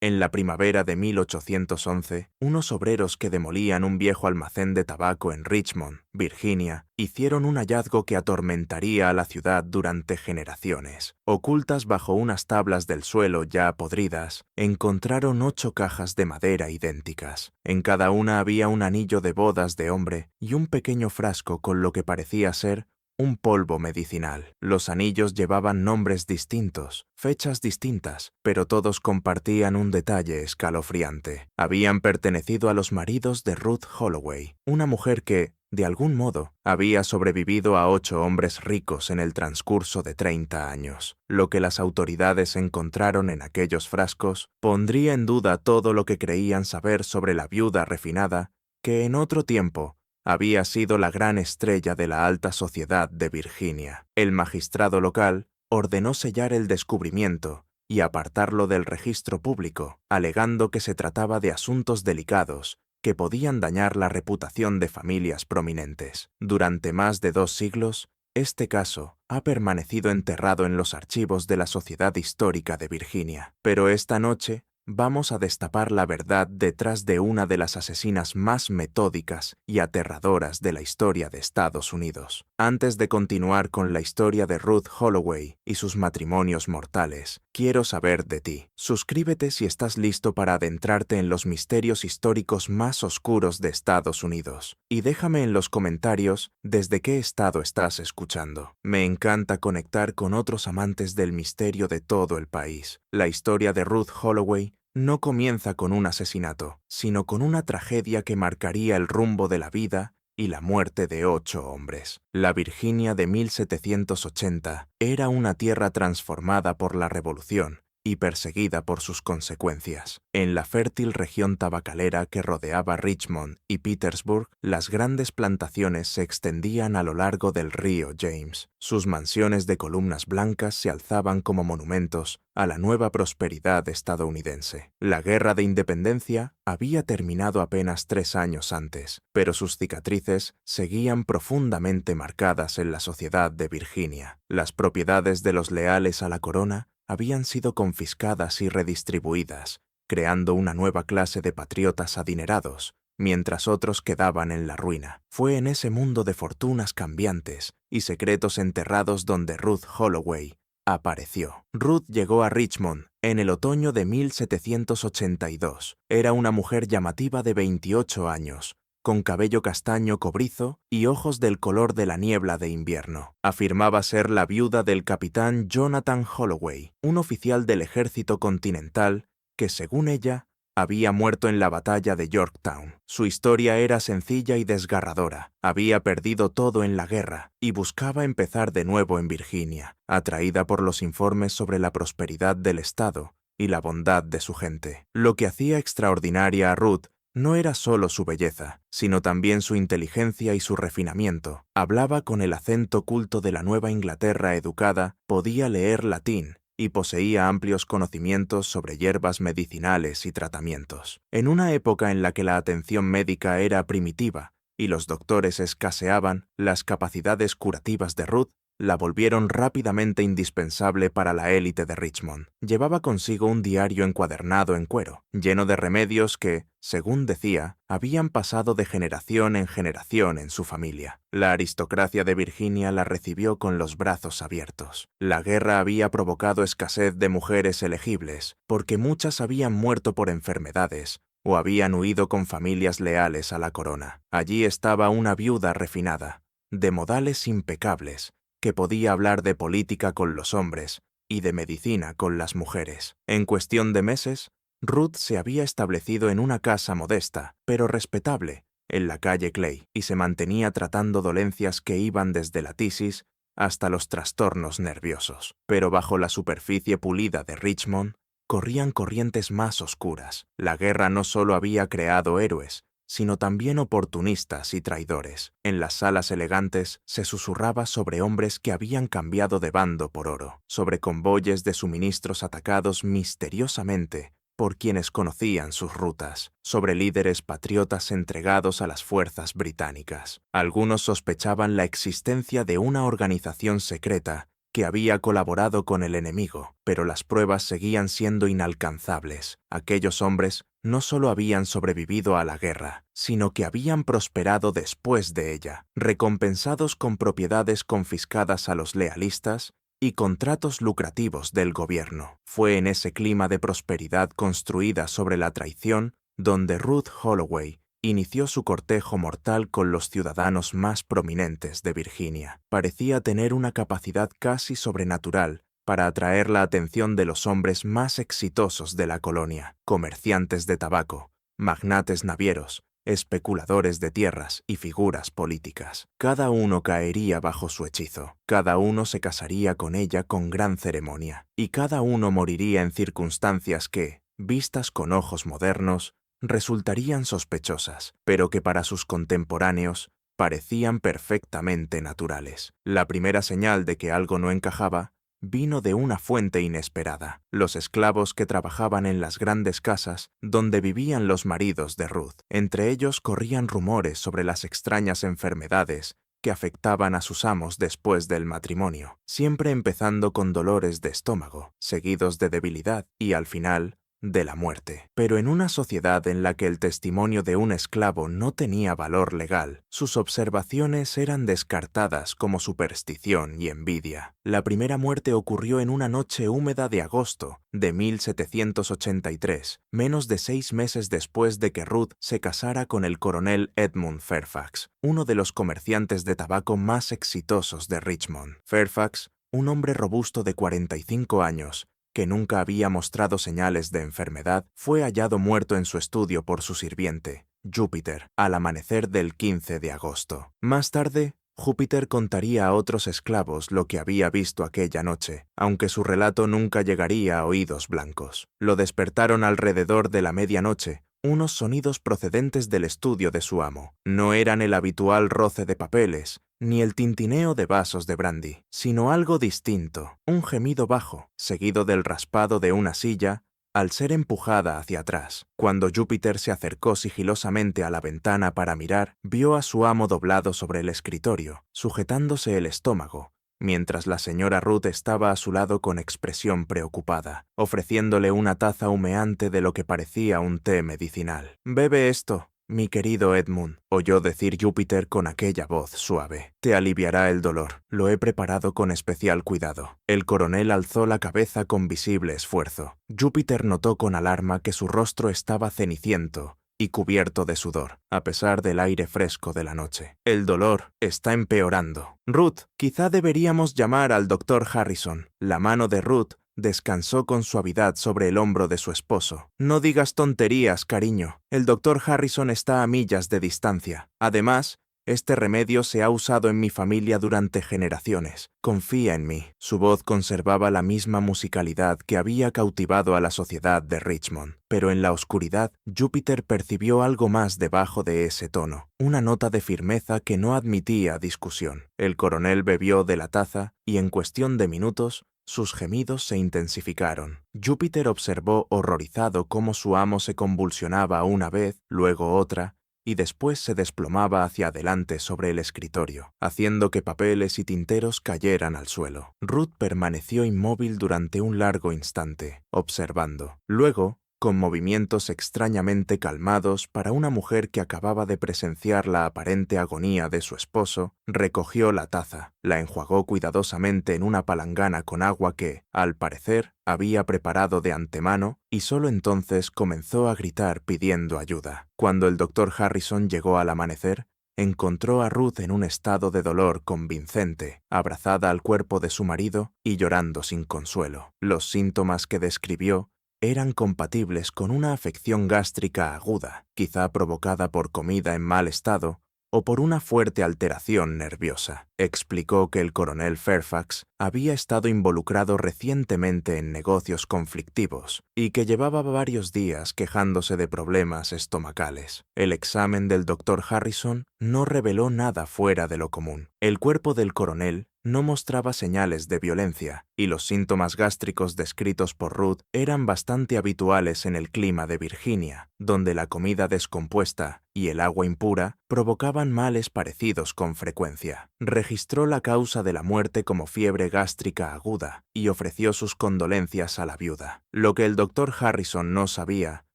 En la primavera de 1811, unos obreros que demolían un viejo almacén de tabaco en Richmond, Virginia, hicieron un hallazgo que atormentaría a la ciudad durante generaciones. Ocultas bajo unas tablas del suelo ya podridas, encontraron 8 cajas de madera idénticas. En cada una había un anillo de bodas de hombre y un pequeño frasco con lo que parecía ser un polvo medicinal. Los anillos llevaban nombres distintos, fechas distintas, pero todos compartían un detalle escalofriante. Habían pertenecido a los maridos de Ruth Holloway, una mujer que, de algún modo, había sobrevivido a 8 hombres ricos en el transcurso de 30 años. Lo que las autoridades encontraron en aquellos frascos pondría en duda todo lo que creían saber sobre la viuda refinada que en otro tiempo había sido la gran estrella de la alta sociedad de Virginia. El magistrado local ordenó sellar el descubrimiento y apartarlo del registro público, alegando que se trataba de asuntos delicados que podían dañar la reputación de familias prominentes. Durante más de 2 siglos, este caso ha permanecido enterrado en los archivos de la Sociedad Histórica de Virginia. Pero esta noche vamos a destapar la verdad detrás de una de las asesinas más metódicas y aterradoras de la historia de Estados Unidos. Antes de continuar con la historia de Ruth Holloway y sus matrimonios mortales, quiero saber de ti. Suscríbete si estás listo para adentrarte en los misterios históricos más oscuros de Estados Unidos. Y déjame en los comentarios desde qué estado estás escuchando. Me encanta conectar con otros amantes del misterio de todo el país. La historia de Ruth Holloway no comienza con un asesinato, sino con una tragedia que marcaría el rumbo de la vida y la muerte de 8 hombres. La Virginia de 1780 era una tierra transformada por la Revolución y perseguida por sus consecuencias. En la fértil región tabacalera que rodeaba Richmond y Petersburg, las grandes plantaciones se extendían a lo largo del río James. Sus mansiones de columnas blancas se alzaban como monumentos a la nueva prosperidad estadounidense. La Guerra de Independencia había terminado apenas 3 años antes, pero sus cicatrices seguían profundamente marcadas en la sociedad de Virginia. Las propiedades de los leales a la corona habían sido confiscadas y redistribuidas, creando una nueva clase de patriotas adinerados, mientras otros quedaban en la ruina. Fue en ese mundo de fortunas cambiantes y secretos enterrados donde Ruth Holloway apareció. Ruth llegó a Richmond en el otoño de 1782. Era una mujer llamativa de 28 años, con cabello castaño cobrizo y ojos del color de la niebla de invierno. Afirmaba ser la viuda del capitán Jonathan Holloway, un oficial del ejército continental que, según ella, había muerto en la batalla de Yorktown. Su historia era sencilla y desgarradora. Había perdido todo en la guerra y buscaba empezar de nuevo en Virginia, atraída por los informes sobre la prosperidad del estado y la bondad de su gente. Lo que hacía extraordinaria a Ruth no era solo su belleza, sino también su inteligencia y su refinamiento. Hablaba con el acento culto de la Nueva Inglaterra educada, podía leer latín y poseía amplios conocimientos sobre hierbas medicinales y tratamientos. En una época en la que la atención médica era primitiva y los doctores escaseaban, las capacidades curativas de Ruth la volvieron rápidamente indispensable para la élite de Richmond. Llevaba consigo un diario encuadernado en cuero, lleno de remedios que, según decía, habían pasado de generación en su familia. La aristocracia de Virginia la recibió con los brazos abiertos. La guerra había provocado escasez de mujeres elegibles, porque muchas habían muerto por enfermedades o habían huido con familias leales a la corona. Allí estaba una viuda refinada, de modales impecables, que podía hablar de política con los hombres y de medicina con las mujeres. En cuestión de meses, Ruth se había establecido en una casa modesta, pero respetable, en la calle Clay, y se mantenía tratando dolencias que iban desde la tisis hasta los trastornos nerviosos. Pero bajo la superficie pulida de Richmond, corrían corrientes más oscuras. La guerra no solo había creado héroes, sino también oportunistas y traidores. En las salas elegantes se susurraba sobre hombres que habían cambiado de bando por oro, sobre convoyes de suministros atacados misteriosamente por quienes conocían sus rutas, sobre líderes patriotas entregados a las fuerzas británicas. Algunos sospechaban la existencia de una organización secreta que había colaborado con el enemigo, pero las pruebas seguían siendo inalcanzables. Aquellos hombres no solo habían sobrevivido a la guerra, sino que habían prosperado después de ella, recompensados con propiedades confiscadas a los lealistas y contratos lucrativos del gobierno. Fue en ese clima de prosperidad construida sobre la traición donde Ruth Holloway inició su cortejo mortal con los ciudadanos más prominentes de Virginia. Parecía tener una capacidad casi sobrenatural para atraer la atención de los hombres más exitosos de la colonia, comerciantes de tabaco, magnates navieros, especuladores de tierras y figuras políticas. Cada uno caería bajo su hechizo, cada uno se casaría con ella con gran ceremonia, y cada uno moriría en circunstancias que, vistas con ojos modernos, resultarían sospechosas, pero que para sus contemporáneos parecían perfectamente naturales. La primera señal de que algo no encajaba vino de una fuente inesperada: los esclavos que trabajaban en las grandes casas donde vivían los maridos de Ruth. Entre ellos corrían rumores sobre las extrañas enfermedades que afectaban a sus amos después del matrimonio, siempre empezando con dolores de estómago, seguidos de debilidad y, al final, de la muerte. Pero en una sociedad en la que el testimonio de un esclavo no tenía valor legal, sus observaciones eran descartadas como superstición y envidia. La primera muerte ocurrió en una noche húmeda de agosto de 1783, menos de 6 meses después de que Ruth se casara con el coronel Edmund Fairfax, uno de los comerciantes de tabaco más exitosos de Richmond. Fairfax, un hombre robusto de 45 años, que nunca había mostrado señales de enfermedad, fue hallado muerto en su estudio por su sirviente, Júpiter, al amanecer del 15 de agosto. Más tarde, Júpiter contaría a otros esclavos lo que había visto aquella noche, aunque su relato nunca llegaría a oídos blancos. Lo despertaron alrededor de la medianoche unos sonidos procedentes del estudio de su amo. No eran el habitual roce de papeles, ni el tintineo de vasos de brandy, sino algo distinto, un gemido bajo, seguido del raspado de una silla al ser empujada hacia atrás. Cuando Júpiter se acercó sigilosamente a la ventana para mirar, vio a su amo doblado sobre el escritorio, sujetándose el estómago, mientras la señora Ruth estaba a su lado con expresión preocupada, ofreciéndole una taza humeante de lo que parecía un té medicinal. «Bebe esto, mi querido Edmund», oyó decir Júpiter con aquella voz suave. «Te aliviará el dolor. Lo he preparado con especial cuidado». El coronel alzó la cabeza con visible esfuerzo. Júpiter notó con alarma que su rostro estaba ceniciento y cubierto de sudor, a pesar del aire fresco de la noche. «El dolor está empeorando. Ruth, quizá deberíamos llamar al doctor Harrison». La mano de Ruth descansó con suavidad sobre el hombro de su esposo. «No digas tonterías, cariño. El doctor Harrison está a millas de distancia. Además, este remedio se ha usado en mi familia durante generaciones. Confía en mí». Su voz conservaba la misma musicalidad que había cautivado a la sociedad de Richmond. Pero en la oscuridad, Júpiter percibió algo más debajo de ese tono, una nota de firmeza que no admitía discusión. El coronel bebió de la taza y en cuestión de minutos, sus gemidos se intensificaron. Júpiter observó horrorizado cómo su amo se convulsionaba una vez, luego otra, y después se desplomaba hacia adelante sobre el escritorio, haciendo que papeles y tinteros cayeran al suelo. Ruth permaneció inmóvil durante un largo instante, observando. Luego, con movimientos extrañamente calmados para una mujer que acababa de presenciar la aparente agonía de su esposo, recogió la taza, la enjuagó cuidadosamente en una palangana con agua que, al parecer, había preparado de antemano, y solo entonces comenzó a gritar pidiendo ayuda. Cuando el doctor Harrison llegó al amanecer, encontró a Ruth en un estado de dolor convincente, abrazada al cuerpo de su marido y llorando sin consuelo. Los síntomas que describió eran compatibles con una afección gástrica aguda, quizá provocada por comida en mal estado o por una fuerte alteración nerviosa. Explicó que el coronel Fairfax había estado involucrado recientemente en negocios conflictivos y que llevaba varios días quejándose de problemas estomacales. El examen del doctor Harrison no reveló nada fuera de lo común. El cuerpo del coronel no mostraba señales de violencia, y los síntomas gástricos descritos por Ruth eran bastante habituales en el clima de Virginia, donde la comida descompuesta y el agua impura provocaban males parecidos con frecuencia. registró la causa de la muerte como fiebre gástrica aguda y ofreció sus condolencias a la viuda. Lo que el doctor Harrison no sabía,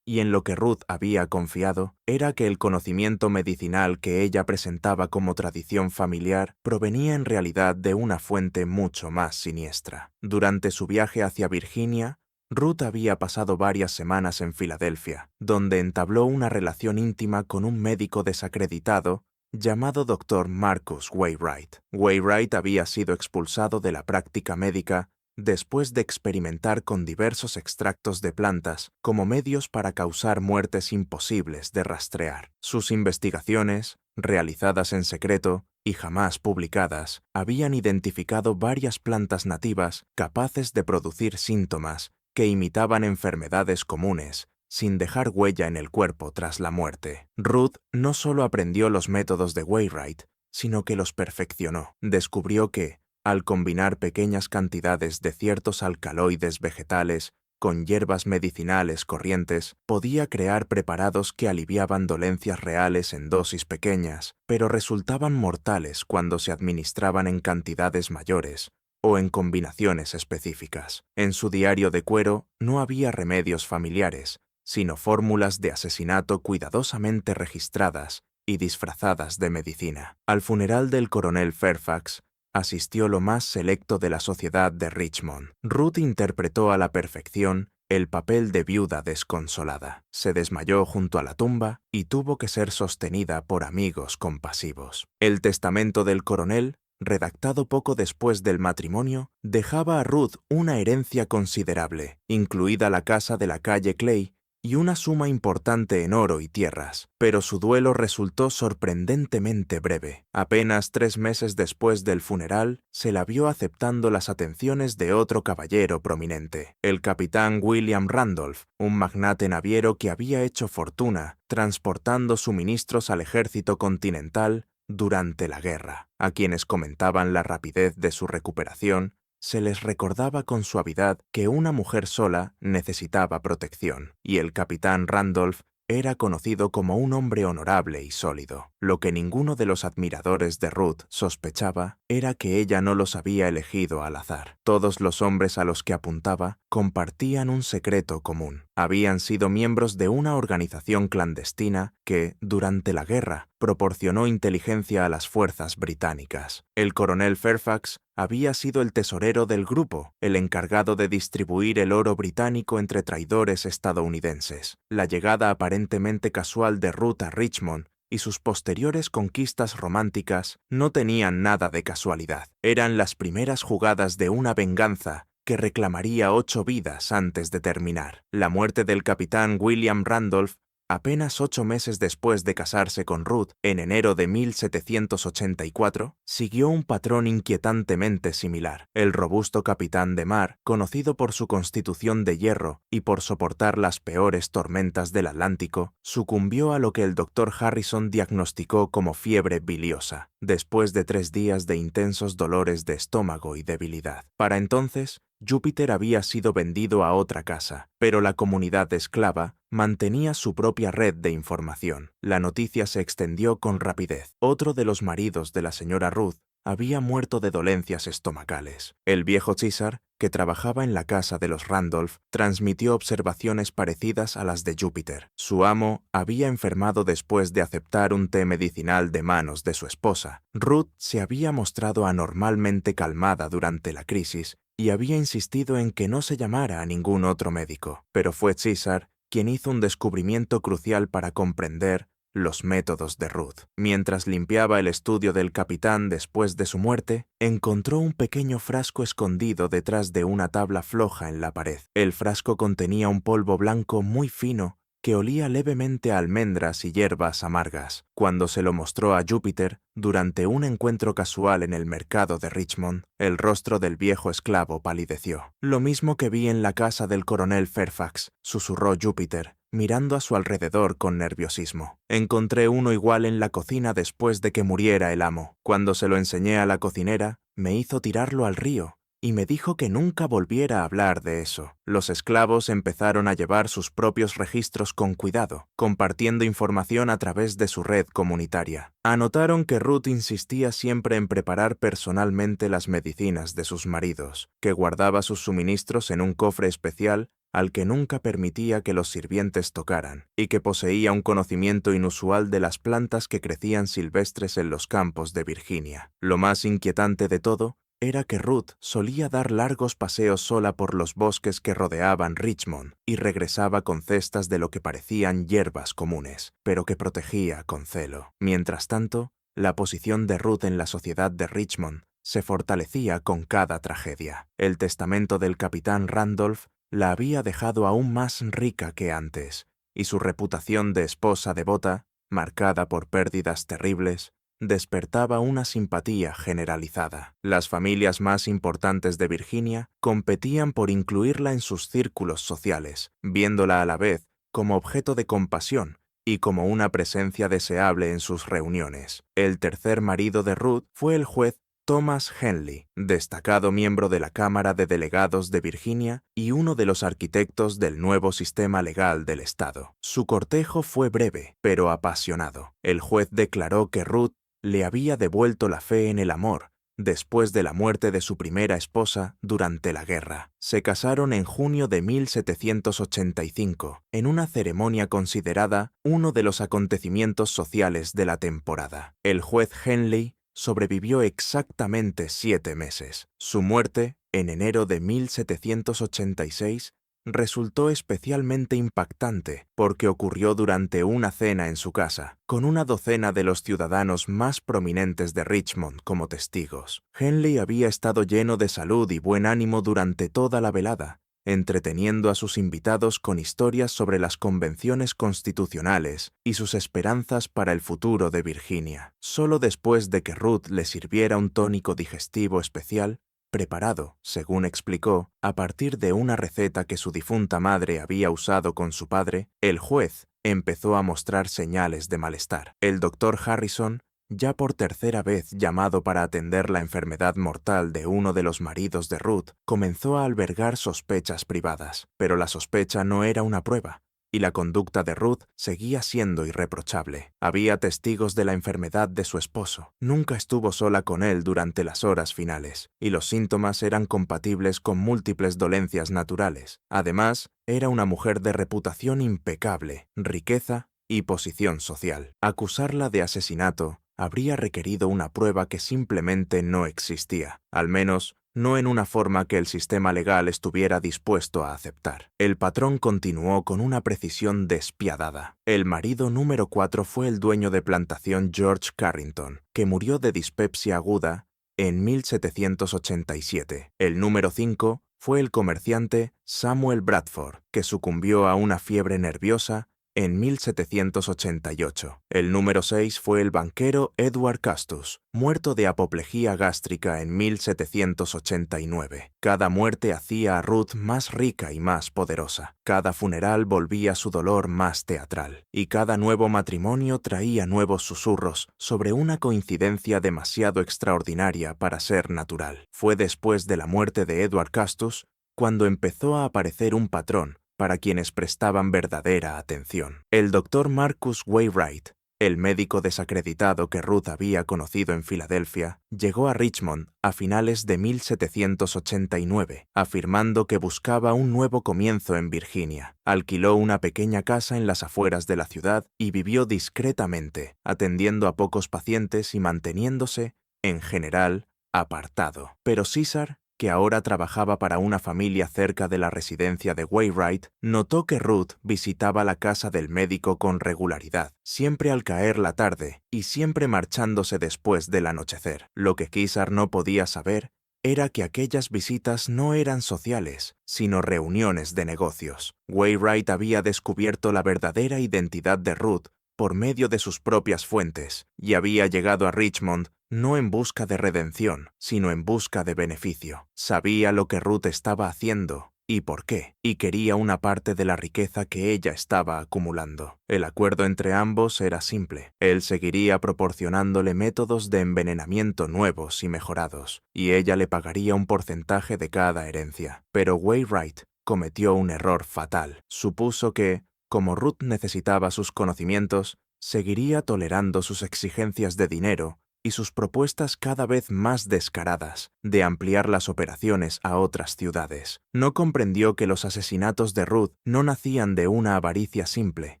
y en lo que Ruth había confiado, era que el conocimiento medicinal que ella presentaba como tradición familiar provenía en realidad de una fuente mucho más siniestra. Durante su viaje hacia Virginia, Ruth había pasado varias semanas en Filadelfia, donde entabló una relación íntima con un médico desacreditado llamado Dr. Marcus Wainwright. Wainwright había sido expulsado de la práctica médica después de experimentar con diversos extractos de plantas como medios para causar muertes imposibles de rastrear. Sus investigaciones, realizadas en secreto y jamás publicadas, habían identificado varias plantas nativas capaces de producir síntomas que imitaban enfermedades comunes, sin dejar huella en el cuerpo tras la muerte. Ruth no solo aprendió los métodos de Wainwright, sino que los perfeccionó. Descubrió que, al combinar pequeñas cantidades de ciertos alcaloides vegetales con hierbas medicinales corrientes, podía crear preparados que aliviaban dolencias reales en dosis pequeñas, pero resultaban mortales cuando se administraban en cantidades mayores o en combinaciones específicas. En su diario de cuero no había remedios familiares, sino fórmulas de asesinato cuidadosamente registradas y disfrazadas de medicina. Al funeral del coronel Fairfax asistió lo más selecto de la sociedad de Richmond. Ruth interpretó a la perfección el papel de viuda desconsolada. Se desmayó junto a la tumba y tuvo que ser sostenida por amigos compasivos. El testamento del coronel, redactado poco después del matrimonio, dejaba a Ruth una herencia considerable, incluida la casa de la calle Clay y una suma importante en oro y tierras, pero su duelo resultó sorprendentemente breve. Apenas 3 meses después del funeral, se la vio aceptando las atenciones de otro caballero prominente, el capitán William Randolph, un magnate naviero que había hecho fortuna transportando suministros al ejército continental durante la guerra. A quienes comentaban la rapidez de su recuperación, se les recordaba con suavidad que una mujer sola necesitaba protección, y el capitán Randolph era conocido como un hombre honorable y sólido. Lo que ninguno de los admiradores de Ruth sospechaba era que ella no los había elegido al azar. Todos los hombres a los que apuntaba compartían un secreto común. Habían sido miembros de una organización clandestina que, durante la guerra, proporcionó inteligencia a las fuerzas británicas. El coronel Fairfax había sido el tesorero del grupo, el encargado de distribuir el oro británico entre traidores estadounidenses. La llegada aparentemente casual de Ruth a Richmond y sus posteriores conquistas románticas no tenían nada de casualidad. Eran las primeras jugadas de una venganza que reclamaría 8 vidas antes de terminar. La muerte del capitán William Randolph, apenas 8 meses después de casarse con Ruth, en enero de 1784, siguió un patrón inquietantemente similar. El robusto capitán de mar, conocido por su constitución de hierro y por soportar las peores tormentas del Atlántico, sucumbió a lo que el doctor Harrison diagnosticó como fiebre biliosa, después de 3 días de intensos dolores de estómago y debilidad. Para entonces, Júpiter había sido vendido a otra casa, pero la comunidad esclava mantenía su propia red de información. La noticia se extendió con rapidez. Otro de los maridos de la señora Ruth había muerto de dolencias estomacales. El viejo César, que trabajaba en la casa de los Randolph, transmitió observaciones parecidas a las de Júpiter. Su amo había enfermado después de aceptar un té medicinal de manos de su esposa. Ruth se había mostrado anormalmente calmada durante la crisis y había insistido en que no se llamara a ningún otro médico, pero fue César quien hizo un descubrimiento crucial para comprender los métodos de Ruth. Mientras limpiaba el estudio del capitán después de su muerte, encontró un pequeño frasco escondido detrás de una tabla floja en la pared. El frasco contenía un polvo blanco muy fino que olía levemente a almendras y hierbas amargas. Cuando se lo mostró a Júpiter, durante un encuentro casual en el mercado de Richmond, el rostro del viejo esclavo palideció. «Lo mismo que vi en la casa del coronel Fairfax», susurró Júpiter, mirando a su alrededor con nerviosismo. «Encontré uno igual en la cocina después de que muriera el amo. Cuando se lo enseñé a la cocinera, me hizo tirarlo al río, y me dijo que nunca volviera a hablar de eso. Los esclavos empezaron a llevar sus propios registros con cuidado, compartiendo información a través de su red comunitaria. Anotaron que Ruth insistía siempre en preparar personalmente las medicinas de sus maridos, que guardaba sus suministros en un cofre especial al que nunca permitía que los sirvientes tocaran, y que poseía un conocimiento inusual de las plantas que crecían silvestres en los campos de Virginia. Lo más inquietante de todo era que Ruth solía dar largos paseos sola por los bosques que rodeaban Richmond y regresaba con cestas de lo que parecían hierbas comunes, pero que protegía con celo. Mientras tanto, la posición de Ruth en la sociedad de Richmond se fortalecía con cada tragedia. El testamento del capitán Randolph la había dejado aún más rica que antes, y su reputación de esposa devota, marcada por pérdidas terribles, despertaba una simpatía generalizada. Las familias más importantes de Virginia competían por incluirla en sus círculos sociales, viéndola a la vez como objeto de compasión y como una presencia deseable en sus reuniones. El tercer marido de Ruth fue el juez Thomas Henley, destacado miembro de la Cámara de Delegados de Virginia y uno de los arquitectos del nuevo sistema legal del estado. Su cortejo fue breve, pero apasionado. El juez declaró que Ruth le había devuelto la fe en el amor después de la muerte de su primera esposa durante la guerra. Se casaron en junio de 1785, en una ceremonia considerada uno de los acontecimientos sociales de la temporada. El juez Henley sobrevivió exactamente 7 meses. Su muerte, en enero de 1786, resultó especialmente impactante porque ocurrió durante una cena en su casa, con una docena de los ciudadanos más prominentes de Richmond como testigos. Henley había estado lleno de salud y buen ánimo durante toda la velada, entreteniendo a sus invitados con historias sobre las convenciones constitucionales y sus esperanzas para el futuro de Virginia. Solo después de que Ruth le sirviera un tónico digestivo especial, preparado, según explicó, a partir de una receta que su difunta madre había usado con su padre, el juez empezó a mostrar señales de malestar. El doctor Harrison, ya por tercera vez llamado para atender la enfermedad mortal de uno de los maridos de Ruth, comenzó a albergar sospechas privadas, pero la sospecha no era una prueba, y la conducta de Ruth seguía siendo irreprochable. Había testigos de la enfermedad de su esposo. Nunca estuvo sola con él durante las horas finales, y los síntomas eran compatibles con múltiples dolencias naturales. Además, era una mujer de reputación impecable, riqueza y posición social. Acusarla de asesinato habría requerido una prueba que simplemente no existía, al menos no en una forma que el sistema legal estuviera dispuesto a aceptar. El patrón continuó con una precisión despiadada. El marido número 4 fue el dueño de plantación George Carrington, que murió de dispepsia aguda en 1787. El número 5 fue el comerciante Samuel Bradford, que sucumbió a una fiebre nerviosa en 1788. El número 6 fue el banquero Edward Custis, muerto de apoplejía gástrica en 1789. Cada muerte hacía a Ruth más rica y más poderosa. Cada funeral volvía su dolor más teatral. Y cada nuevo matrimonio traía nuevos susurros sobre una coincidencia demasiado extraordinaria para ser natural. Fue después de la muerte de Edward Custis cuando empezó a aparecer un patrón para quienes prestaban verdadera atención. El doctor Marcus Wainwright, el médico desacreditado que Ruth había conocido en Filadelfia, llegó a Richmond a finales de 1789, afirmando que buscaba un nuevo comienzo en Virginia. Alquiló una pequeña casa en las afueras de la ciudad y vivió discretamente, atendiendo a pocos pacientes y manteniéndose, en general, apartado. Pero César, que ahora trabajaba para una familia cerca de la residencia de Wainwright, notó que Ruth visitaba la casa del médico con regularidad, siempre al caer la tarde y siempre marchándose después del anochecer. Lo que César no podía saber era que aquellas visitas no eran sociales, sino reuniones de negocios. Wainwright había descubierto la verdadera identidad de Ruth por medio de sus propias fuentes, y había llegado a Richmond no en busca de redención, sino en busca de beneficio. Sabía lo que Ruth estaba haciendo y por qué, y quería una parte de la riqueza que ella estaba acumulando. El acuerdo entre ambos era simple. Él seguiría proporcionándole métodos de envenenamiento nuevos y mejorados, y ella le pagaría un porcentaje de cada herencia. Pero Wainwright cometió un error fatal. Supuso que, como Ruth necesitaba sus conocimientos, seguiría tolerando sus exigencias de dinero y sus propuestas cada vez más descaradas de ampliar las operaciones a otras ciudades. No comprendió que los asesinatos de Ruth no nacían de una avaricia simple,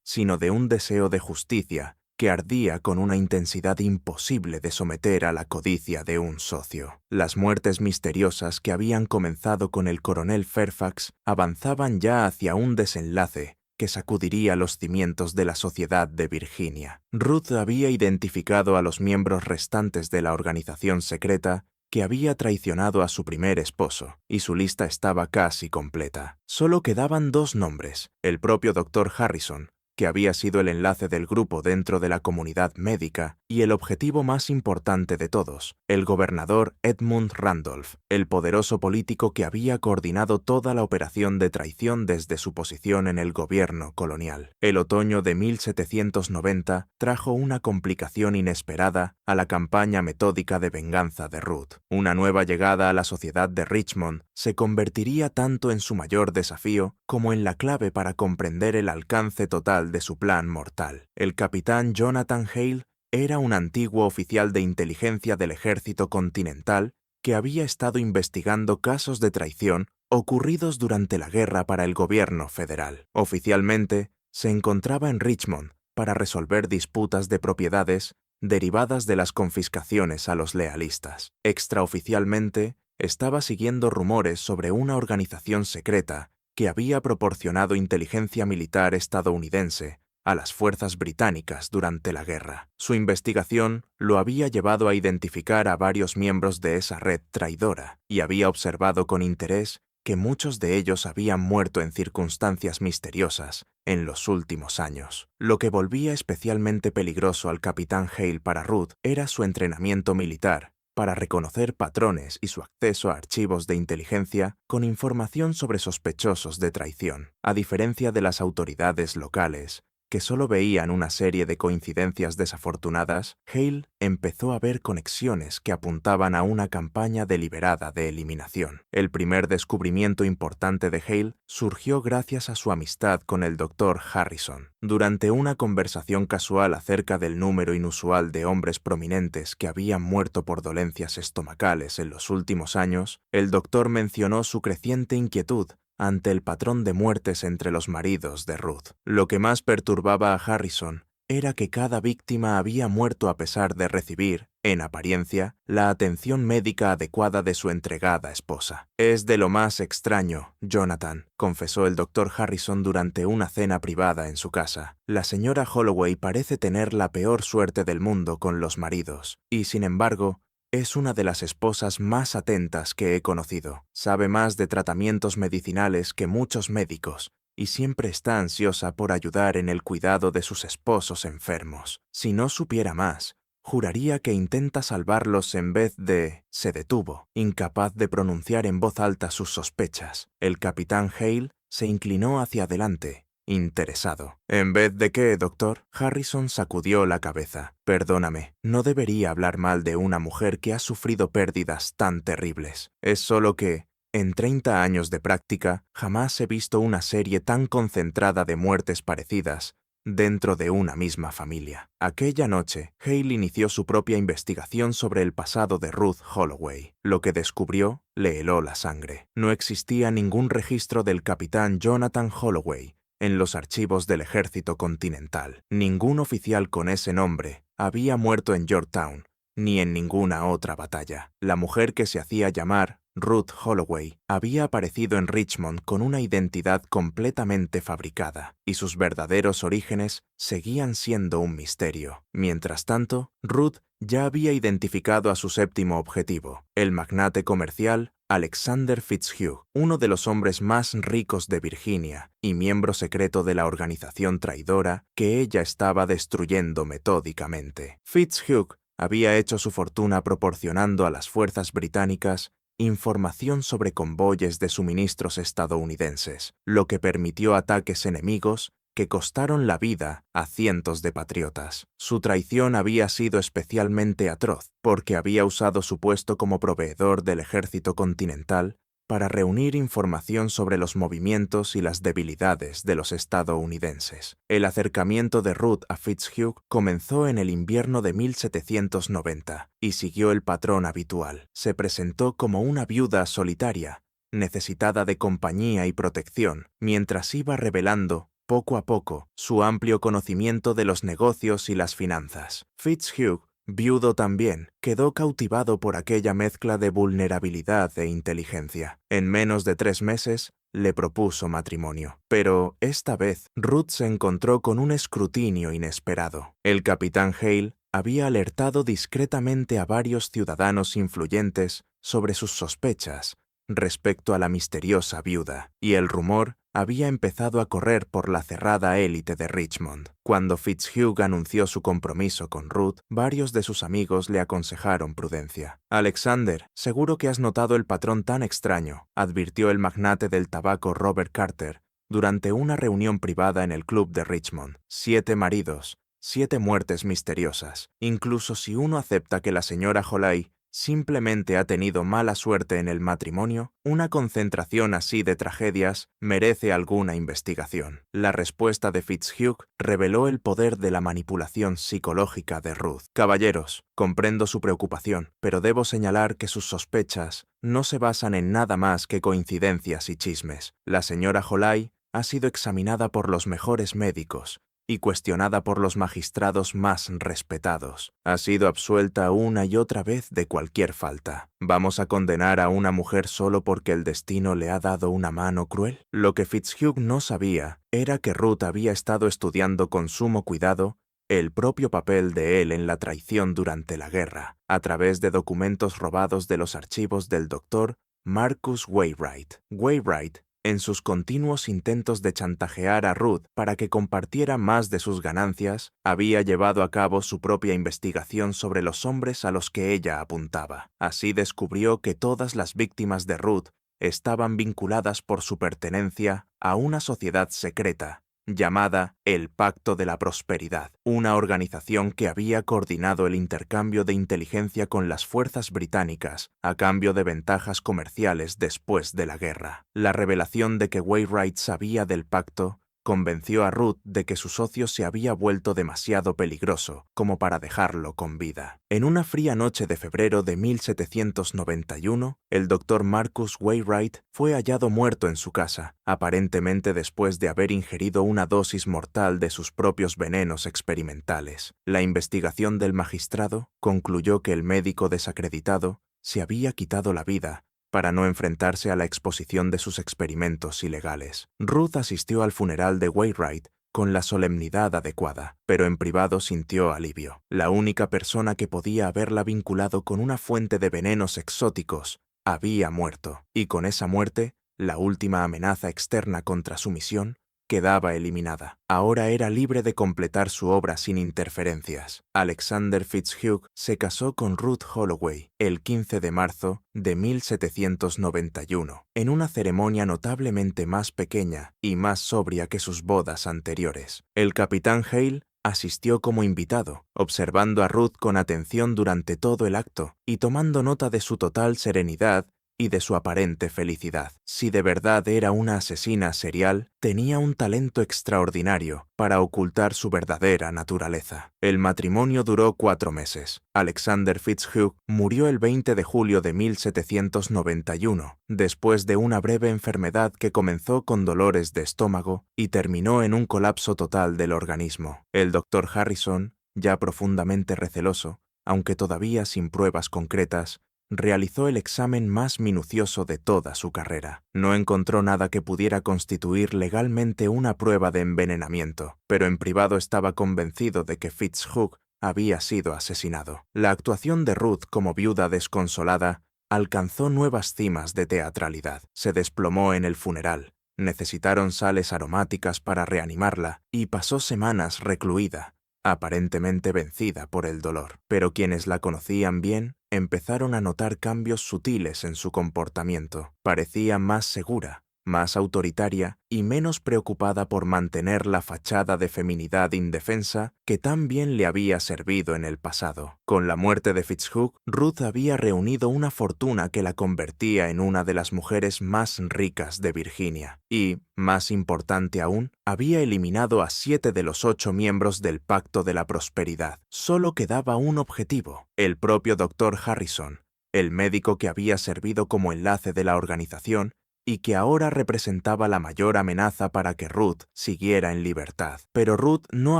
sino de un deseo de justicia que ardía con una intensidad imposible de someter a la codicia de un socio. Las muertes misteriosas que habían comenzado con el coronel Fairfax avanzaban ya hacia un desenlace que sacudiría los cimientos de la sociedad de Virginia. Ruth había identificado a los miembros restantes de la organización secreta que había traicionado a su primer esposo, y su lista estaba casi completa. Solo quedaban 2 nombres: el propio Dr. Harrison, que había sido el enlace del grupo dentro de la comunidad médica, y el objetivo más importante de todos, el gobernador Edmund Randolph, el poderoso político que había coordinado toda la operación de traición desde su posición en el gobierno colonial. El otoño de 1790 trajo una complicación inesperada a la campaña metódica de venganza de Ruth. Una nueva llegada a la sociedad de Richmond se convertiría tanto en su mayor desafío como en la clave para comprender el alcance total de su plan mortal. El capitán Jonathan Hale era un antiguo oficial de inteligencia del ejército continental que había estado investigando casos de traición ocurridos durante la guerra para el gobierno federal. Oficialmente, se encontraba en Richmond para resolver disputas de propiedades derivadas de las confiscaciones a los lealistas. Extraoficialmente, estaba siguiendo rumores sobre una organización secreta que había proporcionado inteligencia militar estadounidense a las fuerzas británicas durante la guerra. Su investigación lo había llevado a identificar a varios miembros de esa red traidora y había observado con interés que muchos de ellos habían muerto en circunstancias misteriosas en los últimos años. Lo que volvía especialmente peligroso al capitán Hale para Ruth era su entrenamiento militar para reconocer patrones y su acceso a archivos de inteligencia con información sobre sospechosos de traición. A diferencia de las autoridades locales, que solo veían una serie de coincidencias desafortunadas, Hale empezó a ver conexiones que apuntaban a una campaña deliberada de eliminación. El primer descubrimiento importante de Hale surgió gracias a su amistad con el Dr. Harrison. Durante una conversación casual acerca del número inusual de hombres prominentes que habían muerto por dolencias estomacales en los últimos años, el doctor mencionó su creciente inquietud ante el patrón de muertes entre los maridos de Ruth. Lo que más perturbaba a Harrison era que cada víctima había muerto a pesar de recibir, en apariencia, la atención médica adecuada de su entregada esposa. «Es de lo más extraño, Jonathan», confesó el doctor Harrison durante una cena privada en su casa. «La señora Holloway parece tener la peor suerte del mundo con los maridos, y sin embargo, es una de las esposas más atentas que he conocido. Sabe más de tratamientos medicinales que muchos médicos y siempre está ansiosa por ayudar en el cuidado de sus esposos enfermos. Si no supiera más, juraría que intenta salvarlos en vez de...». Se detuvo, incapaz de pronunciar en voz alta sus sospechas. El capitán Hale se inclinó hacia adelante, interesado. «¿En vez de qué, doctor?». Harrison sacudió la cabeza. «Perdóname, no debería hablar mal de una mujer que ha sufrido pérdidas tan terribles. Es solo que, en 30 años de práctica, jamás he visto una serie tan concentrada de muertes parecidas dentro de una misma familia». Aquella noche, Hale inició su propia investigación sobre el pasado de Ruth Holloway. Lo que descubrió le heló la sangre. No existía ningún registro del capitán Jonathan Holloway en los archivos del ejército continental. Ningún oficial con ese nombre había muerto en Yorktown, ni en ninguna otra batalla. La mujer que se hacía llamar Ruth Holloway había aparecido en Richmond con una identidad completamente fabricada, y sus verdaderos orígenes seguían siendo un misterio. Mientras tanto, Ruth ya había identificado a su séptimo objetivo, el magnate comercial Alexander Fitzhugh, uno de los hombres más ricos de Virginia y miembro secreto de la organización traidora que ella estaba destruyendo metódicamente. Fitzhugh había hecho su fortuna proporcionando a las fuerzas británicas información sobre convoyes de suministros estadounidenses, lo que permitió ataques enemigos que costaron la vida a cientos de patriotas. Su traición había sido especialmente atroz, porque había usado su puesto como proveedor del ejército continental para reunir información sobre los movimientos y las debilidades de los estadounidenses. El acercamiento de Ruth a Fitzhugh comenzó en el invierno de 1790 y siguió el patrón habitual. Se presentó como una viuda solitaria, necesitada de compañía y protección, mientras iba revelando poco a poco su amplio conocimiento de los negocios y las finanzas. Fitzhugh, viudo también, quedó cautivado por aquella mezcla de vulnerabilidad e inteligencia. En menos de 3 meses, le propuso matrimonio. Pero, esta vez, Ruth se encontró con un escrutinio inesperado. El capitán Hale había alertado discretamente a varios ciudadanos influyentes sobre sus sospechas respecto a la misteriosa viuda, y el rumor había empezado a correr por la cerrada élite de Richmond. Cuando Fitzhugh anunció su compromiso con Ruth, varios de sus amigos le aconsejaron prudencia. «Alexander, seguro que has notado el patrón tan extraño», advirtió el magnate del tabaco Robert Carter durante una reunión privada en el club de Richmond. 7 maridos, 7 muertes misteriosas. Incluso si uno acepta que la señora Holay simplemente ha tenido mala suerte en el matrimonio, una concentración así de tragedias merece alguna investigación. La respuesta de Fitzhugh reveló el poder de la manipulación psicológica de Ruth. «Caballeros, comprendo su preocupación, pero debo señalar que sus sospechas no se basan en nada más que coincidencias y chismes. La señora Holay ha sido examinada por los mejores médicos y cuestionada por los magistrados más respetados. Ha sido absuelta una y otra vez de cualquier falta. ¿Vamos a condenar a una mujer solo porque el destino le ha dado una mano cruel? Lo que Fitzhugh no sabía era que Ruth había estado estudiando con sumo cuidado el propio papel de él en la traición durante la guerra, a través de documentos robados de los archivos del doctor Marcus Wainwright. Wainwright, en sus continuos intentos de chantajear a Ruth para que compartiera más de sus ganancias, había llevado a cabo su propia investigación sobre los hombres a los que ella apuntaba. Así descubrió que todas las víctimas de Ruth estaban vinculadas por su pertenencia a una sociedad secreta llamada el Pacto de la Prosperidad, una organización que había coordinado el intercambio de inteligencia con las fuerzas británicas a cambio de ventajas comerciales después de la guerra. La revelación de que Wainwright sabía del pacto convenció a Ruth de que su socio se había vuelto demasiado peligroso como para dejarlo con vida. En una fría noche de febrero de 1791, el doctor Marcus Wainwright fue hallado muerto en su casa, aparentemente después de haber ingerido una dosis mortal de sus propios venenos experimentales. La investigación del magistrado concluyó que el médico desacreditado se había quitado la vida para no enfrentarse a la exposición de sus experimentos ilegales. Ruth asistió al funeral de Wainwright con la solemnidad adecuada, pero en privado sintió alivio. La única persona que podía haberla vinculado con una fuente de venenos exóticos había muerto, y con esa muerte, la última amenaza externa contra su misión quedaba eliminada. Ahora era libre de completar su obra sin interferencias. Alexander Fitzhugh se casó con Ruth Holloway el 15 de marzo de 1791, en una ceremonia notablemente más pequeña y más sobria que sus bodas anteriores. El capitán Hale asistió como invitado, observando a Ruth con atención durante todo el acto y tomando nota de su total serenidad y de su aparente felicidad. Si de verdad era una asesina serial, tenía un talento extraordinario para ocultar su verdadera naturaleza. El matrimonio duró 4 meses. Alexander Fitzhugh murió el 20 de julio de 1791, después de una breve enfermedad que comenzó con dolores de estómago y terminó en un colapso total del organismo. El doctor Harrison, ya profundamente receloso, aunque todavía sin pruebas concretas, realizó el examen más minucioso de toda su carrera. No encontró nada que pudiera constituir legalmente una prueba de envenenamiento, pero en privado estaba convencido de que Fitzhugh había sido asesinado. La actuación de Ruth como viuda desconsolada alcanzó nuevas cimas de teatralidad. Se desplomó en el funeral, necesitaron sales aromáticas para reanimarla y pasó semanas recluida, aparentemente vencida por el dolor. Pero quienes la conocían bien empezaron a notar cambios sutiles en su comportamiento. Parecía más segura, más autoritaria y menos preocupada por mantener la fachada de feminidad indefensa que tan bien le había servido en el pasado. Con la muerte de Fitzhugh, Ruth había reunido una fortuna que la convertía en una de las mujeres más ricas de Virginia y, más importante aún, había eliminado a 7 de los 8 miembros del Pacto de la Prosperidad. Solo quedaba un objetivo: el propio Dr. Harrison, el médico que había servido como enlace de la organización y que ahora representaba la mayor amenaza para que Ruth siguiera en libertad. Pero Ruth no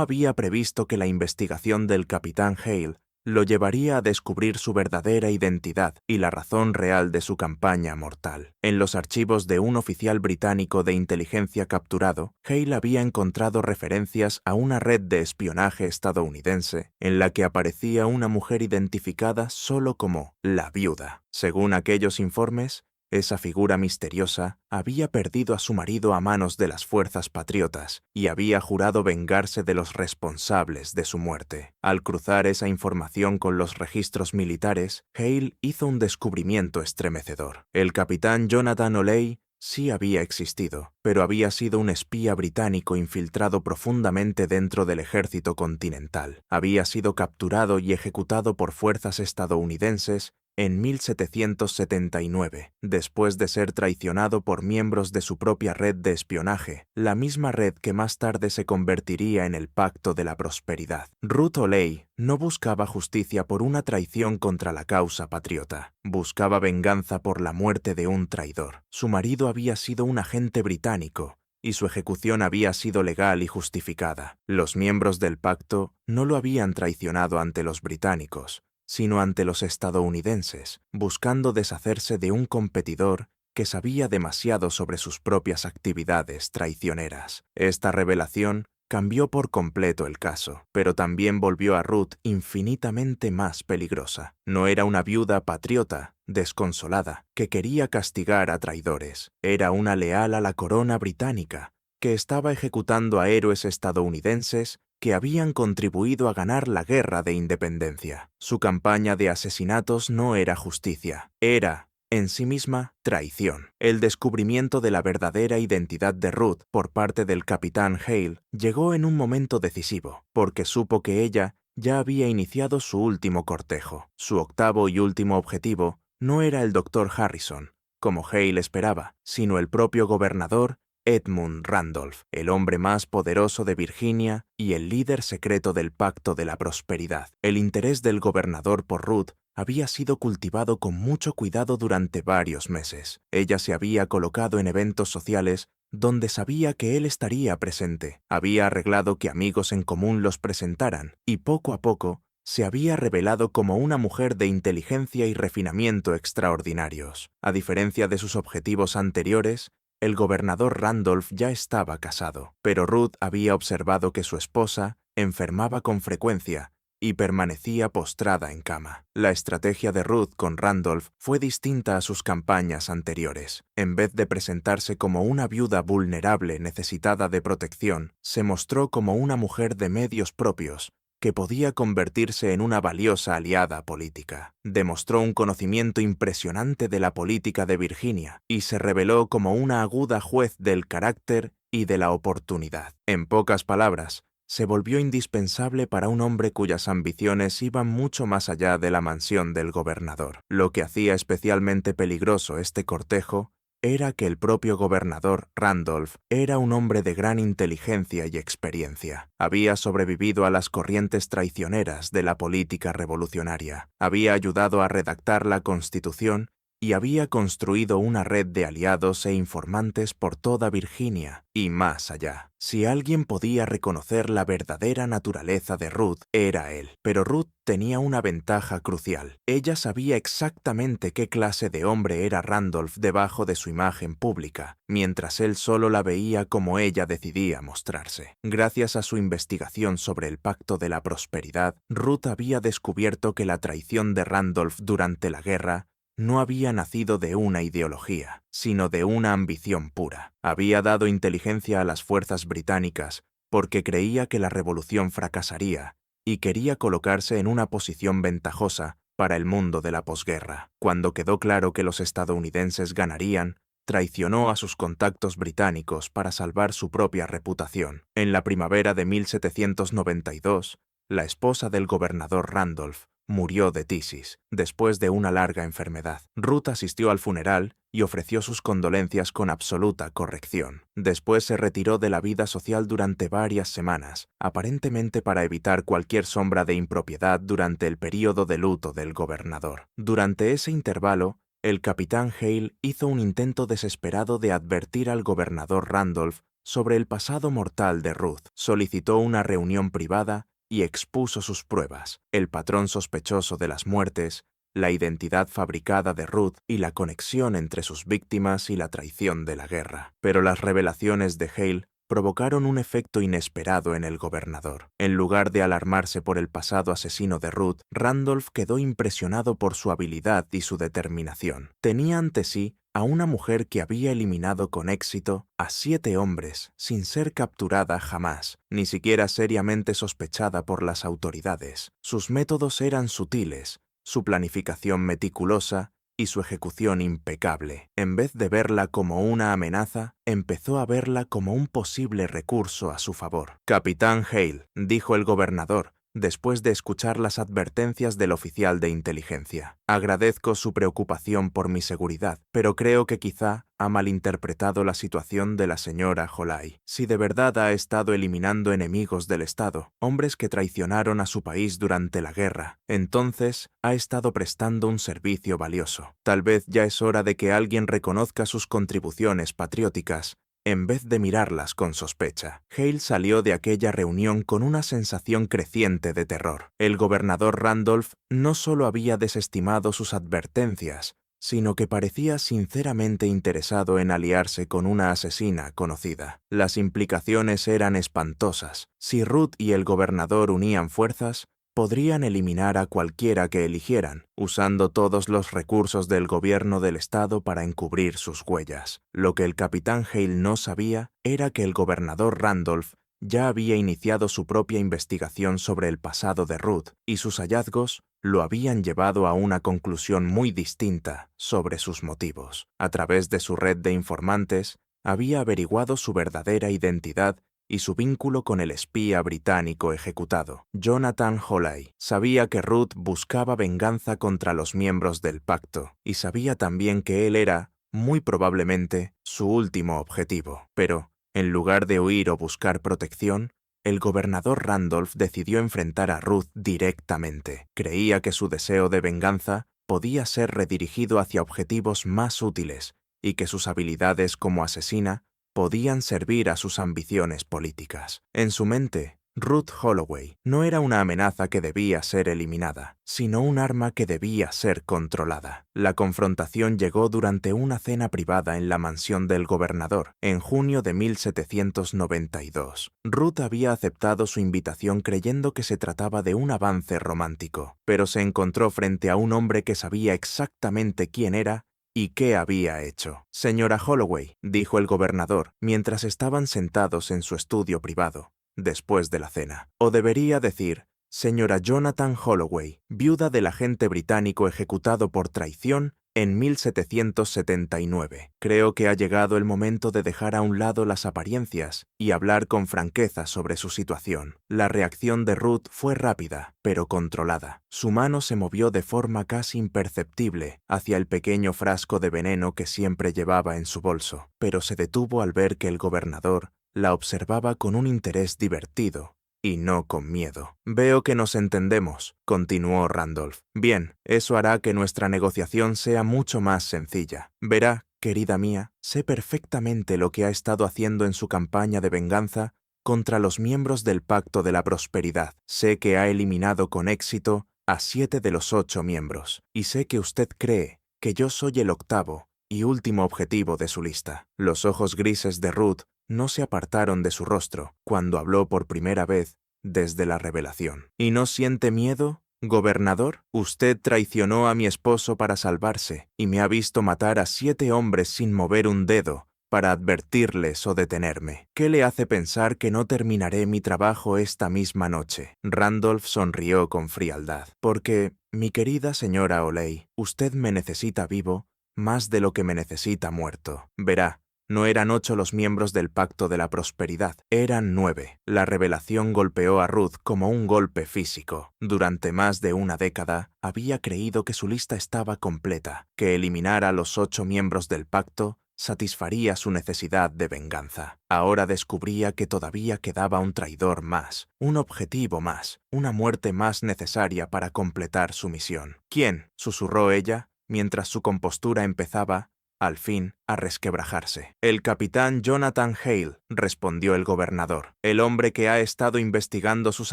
había previsto que la investigación del capitán Hale lo llevaría a descubrir su verdadera identidad y la razón real de su campaña mortal. En los archivos de un oficial británico de inteligencia capturado, Hale había encontrado referencias a una red de espionaje estadounidense en la que aparecía una mujer identificada solo como la viuda. Según aquellos informes, esa figura misteriosa había perdido a su marido a manos de las fuerzas patriotas y había jurado vengarse de los responsables de su muerte. Al cruzar esa información con los registros militares, Hale hizo un descubrimiento estremecedor. El capitán Jonathan O'Leary sí había existido, pero había sido un espía británico infiltrado profundamente dentro del ejército continental. Había sido capturado y ejecutado por fuerzas estadounidenses en 1779, después de ser traicionado por miembros de su propia red de espionaje, la misma red que más tarde se convertiría en el Pacto de la Prosperidad. Ruth O'Leary no buscaba justicia por una traición contra la causa patriota, buscaba venganza por la muerte de un traidor. Su marido había sido un agente británico, y su ejecución había sido legal y justificada. Los miembros del pacto no lo habían traicionado ante los británicos, sino ante los estadounidenses, buscando deshacerse de un competidor que sabía demasiado sobre sus propias actividades traicioneras. Esta revelación cambió por completo el caso, pero también volvió a Ruth infinitamente más peligrosa. No era una viuda patriota, desconsolada, que quería castigar a traidores. Era una leal a la corona británica, que estaba ejecutando a héroes estadounidenses que habían contribuido a ganar la guerra de independencia. Su campaña de asesinatos no era justicia, era, en sí misma, traición. El descubrimiento de la verdadera identidad de Ruth por parte del capitán Hale llegó en un momento decisivo, porque supo que ella ya había iniciado su último cortejo. Su octavo y último objetivo no era el Dr. Harrison, como Hale esperaba, sino el propio gobernador Edmund Randolph, el hombre más poderoso de Virginia y el líder secreto del Pacto de la Prosperidad. El interés del gobernador por Ruth había sido cultivado con mucho cuidado durante varios meses. Ella se había colocado en eventos sociales donde sabía que él estaría presente. Había arreglado que amigos en común los presentaran y poco a poco se había revelado como una mujer de inteligencia y refinamiento extraordinarios. A diferencia de sus objetivos anteriores, el gobernador Randolph ya estaba casado, pero Ruth había observado que su esposa enfermaba con frecuencia y permanecía postrada en cama. La estrategia de Ruth con Randolph fue distinta a sus campañas anteriores. En vez de presentarse como una viuda vulnerable necesitada de protección, se mostró como una mujer de medios propios, que podía convertirse en una valiosa aliada política. Demostró un conocimiento impresionante de la política de Virginia y se reveló como una aguda juez del carácter y de la oportunidad. En pocas palabras, se volvió indispensable para un hombre cuyas ambiciones iban mucho más allá de la mansión del gobernador. Lo que hacía especialmente peligroso este cortejo era que el propio gobernador Randolph era un hombre de gran inteligencia y experiencia. Había sobrevivido a las corrientes traicioneras de la política revolucionaria, había ayudado a redactar la Constitución y había construido una red de aliados e informantes por toda Virginia y más allá. Si alguien podía reconocer la verdadera naturaleza de Ruth, era él. Pero Ruth tenía una ventaja crucial. Ella sabía exactamente qué clase de hombre era Randolph debajo de su imagen pública, mientras él solo la veía como ella decidía mostrarse. Gracias a su investigación sobre el Pacto de la Prosperidad, Ruth había descubierto que la traición de Randolph durante la guerra no había nacido de una ideología, sino de una ambición pura. Había dado inteligencia a las fuerzas británicas porque creía que la revolución fracasaría y quería colocarse en una posición ventajosa para el mundo de la posguerra. Cuando quedó claro que los estadounidenses ganarían, traicionó a sus contactos británicos para salvar su propia reputación. En la primavera de 1792, la esposa del gobernador Randolph murió de tisis, después de una larga enfermedad. Ruth asistió al funeral y ofreció sus condolencias con absoluta corrección. Después se retiró de la vida social durante varias semanas, aparentemente para evitar cualquier sombra de impropiedad durante el período de luto del gobernador. Durante ese intervalo, el capitán Hale hizo un intento desesperado de advertir al gobernador Randolph sobre el pasado mortal de Ruth. Solicitó una reunión privada y expuso sus pruebas, el patrón sospechoso de las muertes, la identidad fabricada de Ruth y la conexión entre sus víctimas y la traición de la guerra. Pero las revelaciones de Hale provocaron un efecto inesperado en el gobernador. En lugar de alarmarse por el pasado asesino de Ruth, Randolph quedó impresionado por su habilidad y su determinación. Tenía ante sí a una mujer que había eliminado con éxito a 7 hombres sin ser capturada jamás, ni siquiera seriamente sospechada por las autoridades. Sus métodos eran sutiles, su planificación meticulosa y su ejecución impecable. En vez de verla como una amenaza, empezó a verla como un posible recurso a su favor. «Capitán Hale», dijo el gobernador, después de escuchar las advertencias del oficial de inteligencia. «Agradezco su preocupación por mi seguridad, pero creo que quizá ha malinterpretado la situación de la señora Holay. Si de verdad ha estado eliminando enemigos del Estado, hombres que traicionaron a su país durante la guerra, entonces ha estado prestando un servicio valioso. Tal vez ya es hora de que alguien reconozca sus contribuciones patrióticas, en vez de mirarlas con sospecha». Hale salió de aquella reunión con una sensación creciente de terror. El gobernador Randolph no solo había desestimado sus advertencias, sino que parecía sinceramente interesado en aliarse con una asesina conocida. Las implicaciones eran espantosas. Si Ruth y el gobernador unían fuerzas, podrían eliminar a cualquiera que eligieran, usando todos los recursos del gobierno del estado para encubrir sus huellas. Lo que el capitán Hale no sabía era que el gobernador Randolph ya había iniciado su propia investigación sobre el pasado de Ruth, y sus hallazgos lo habían llevado a una conclusión muy distinta sobre sus motivos. A través de su red de informantes, había averiguado su verdadera identidad y su vínculo con el espía británico ejecutado, Jonathan Holay. Sabía que Ruth buscaba venganza contra los miembros del pacto, y sabía también que él era, muy probablemente, su último objetivo. Pero, en lugar de huir o buscar protección, el gobernador Randolph decidió enfrentar a Ruth directamente. Creía que su deseo de venganza podía ser redirigido hacia objetivos más útiles y que sus habilidades como asesina podían servir a sus ambiciones políticas. En su mente, Ruth Holloway no era una amenaza que debía ser eliminada, sino un arma que debía ser controlada. La confrontación llegó durante una cena privada en la mansión del gobernador, en junio de 1792. Ruth había aceptado su invitación creyendo que se trataba de un avance romántico, pero se encontró frente a un hombre que sabía exactamente quién era ¿y qué había hecho? «Señora Holloway», dijo el gobernador, mientras estaban sentados en su estudio privado, después de la cena. «O debería decir, señora Jonathan Holloway, viuda del agente británico ejecutado por traición en 1779. Creo que ha llegado el momento de dejar a un lado las apariencias y hablar con franqueza sobre su situación». La reacción de Ruth fue rápida, pero controlada. Su mano se movió de forma casi imperceptible hacia el pequeño frasco de veneno que siempre llevaba en su bolso, pero se detuvo al ver que el gobernador la observaba con un interés divertido y no con miedo. «Veo que nos entendemos», continuó Randolph. «Bien, eso hará que nuestra negociación sea mucho más sencilla. Verá, querida mía, sé perfectamente lo que ha estado haciendo en su campaña de venganza contra los miembros del Pacto de la Prosperidad. Sé que ha eliminado con éxito a 7 de los 8 miembros, y sé que usted cree que yo soy el octavo y último objetivo de su lista». Los ojos grises de Ruth no se apartaron de su rostro cuando habló por primera vez desde la revelación. «¿Y no siente miedo, gobernador? Usted traicionó a mi esposo para salvarse y me ha visto matar a 7 hombres sin mover un dedo para advertirles o detenerme. ¿Qué le hace pensar que no terminaré mi trabajo esta misma noche? Randolph sonrió con frialdad. Porque, mi querida señora O'Leary, usted me necesita vivo más de lo que me necesita muerto. Verá, no eran 8 los miembros del Pacto de la Prosperidad, eran 9. La revelación golpeó a Ruth como un golpe físico. Durante más de una década, había creído que su lista estaba completa, que eliminar a los 8 miembros del pacto satisfaría su necesidad de venganza. Ahora descubría que todavía quedaba un traidor más, un objetivo más, una muerte más necesaria para completar su misión. ¿Quién?, susurró ella, mientras su compostura empezaba, al fin, a resquebrajarse. El capitán Jonathan Hale, respondió el gobernador, el hombre que ha estado investigando sus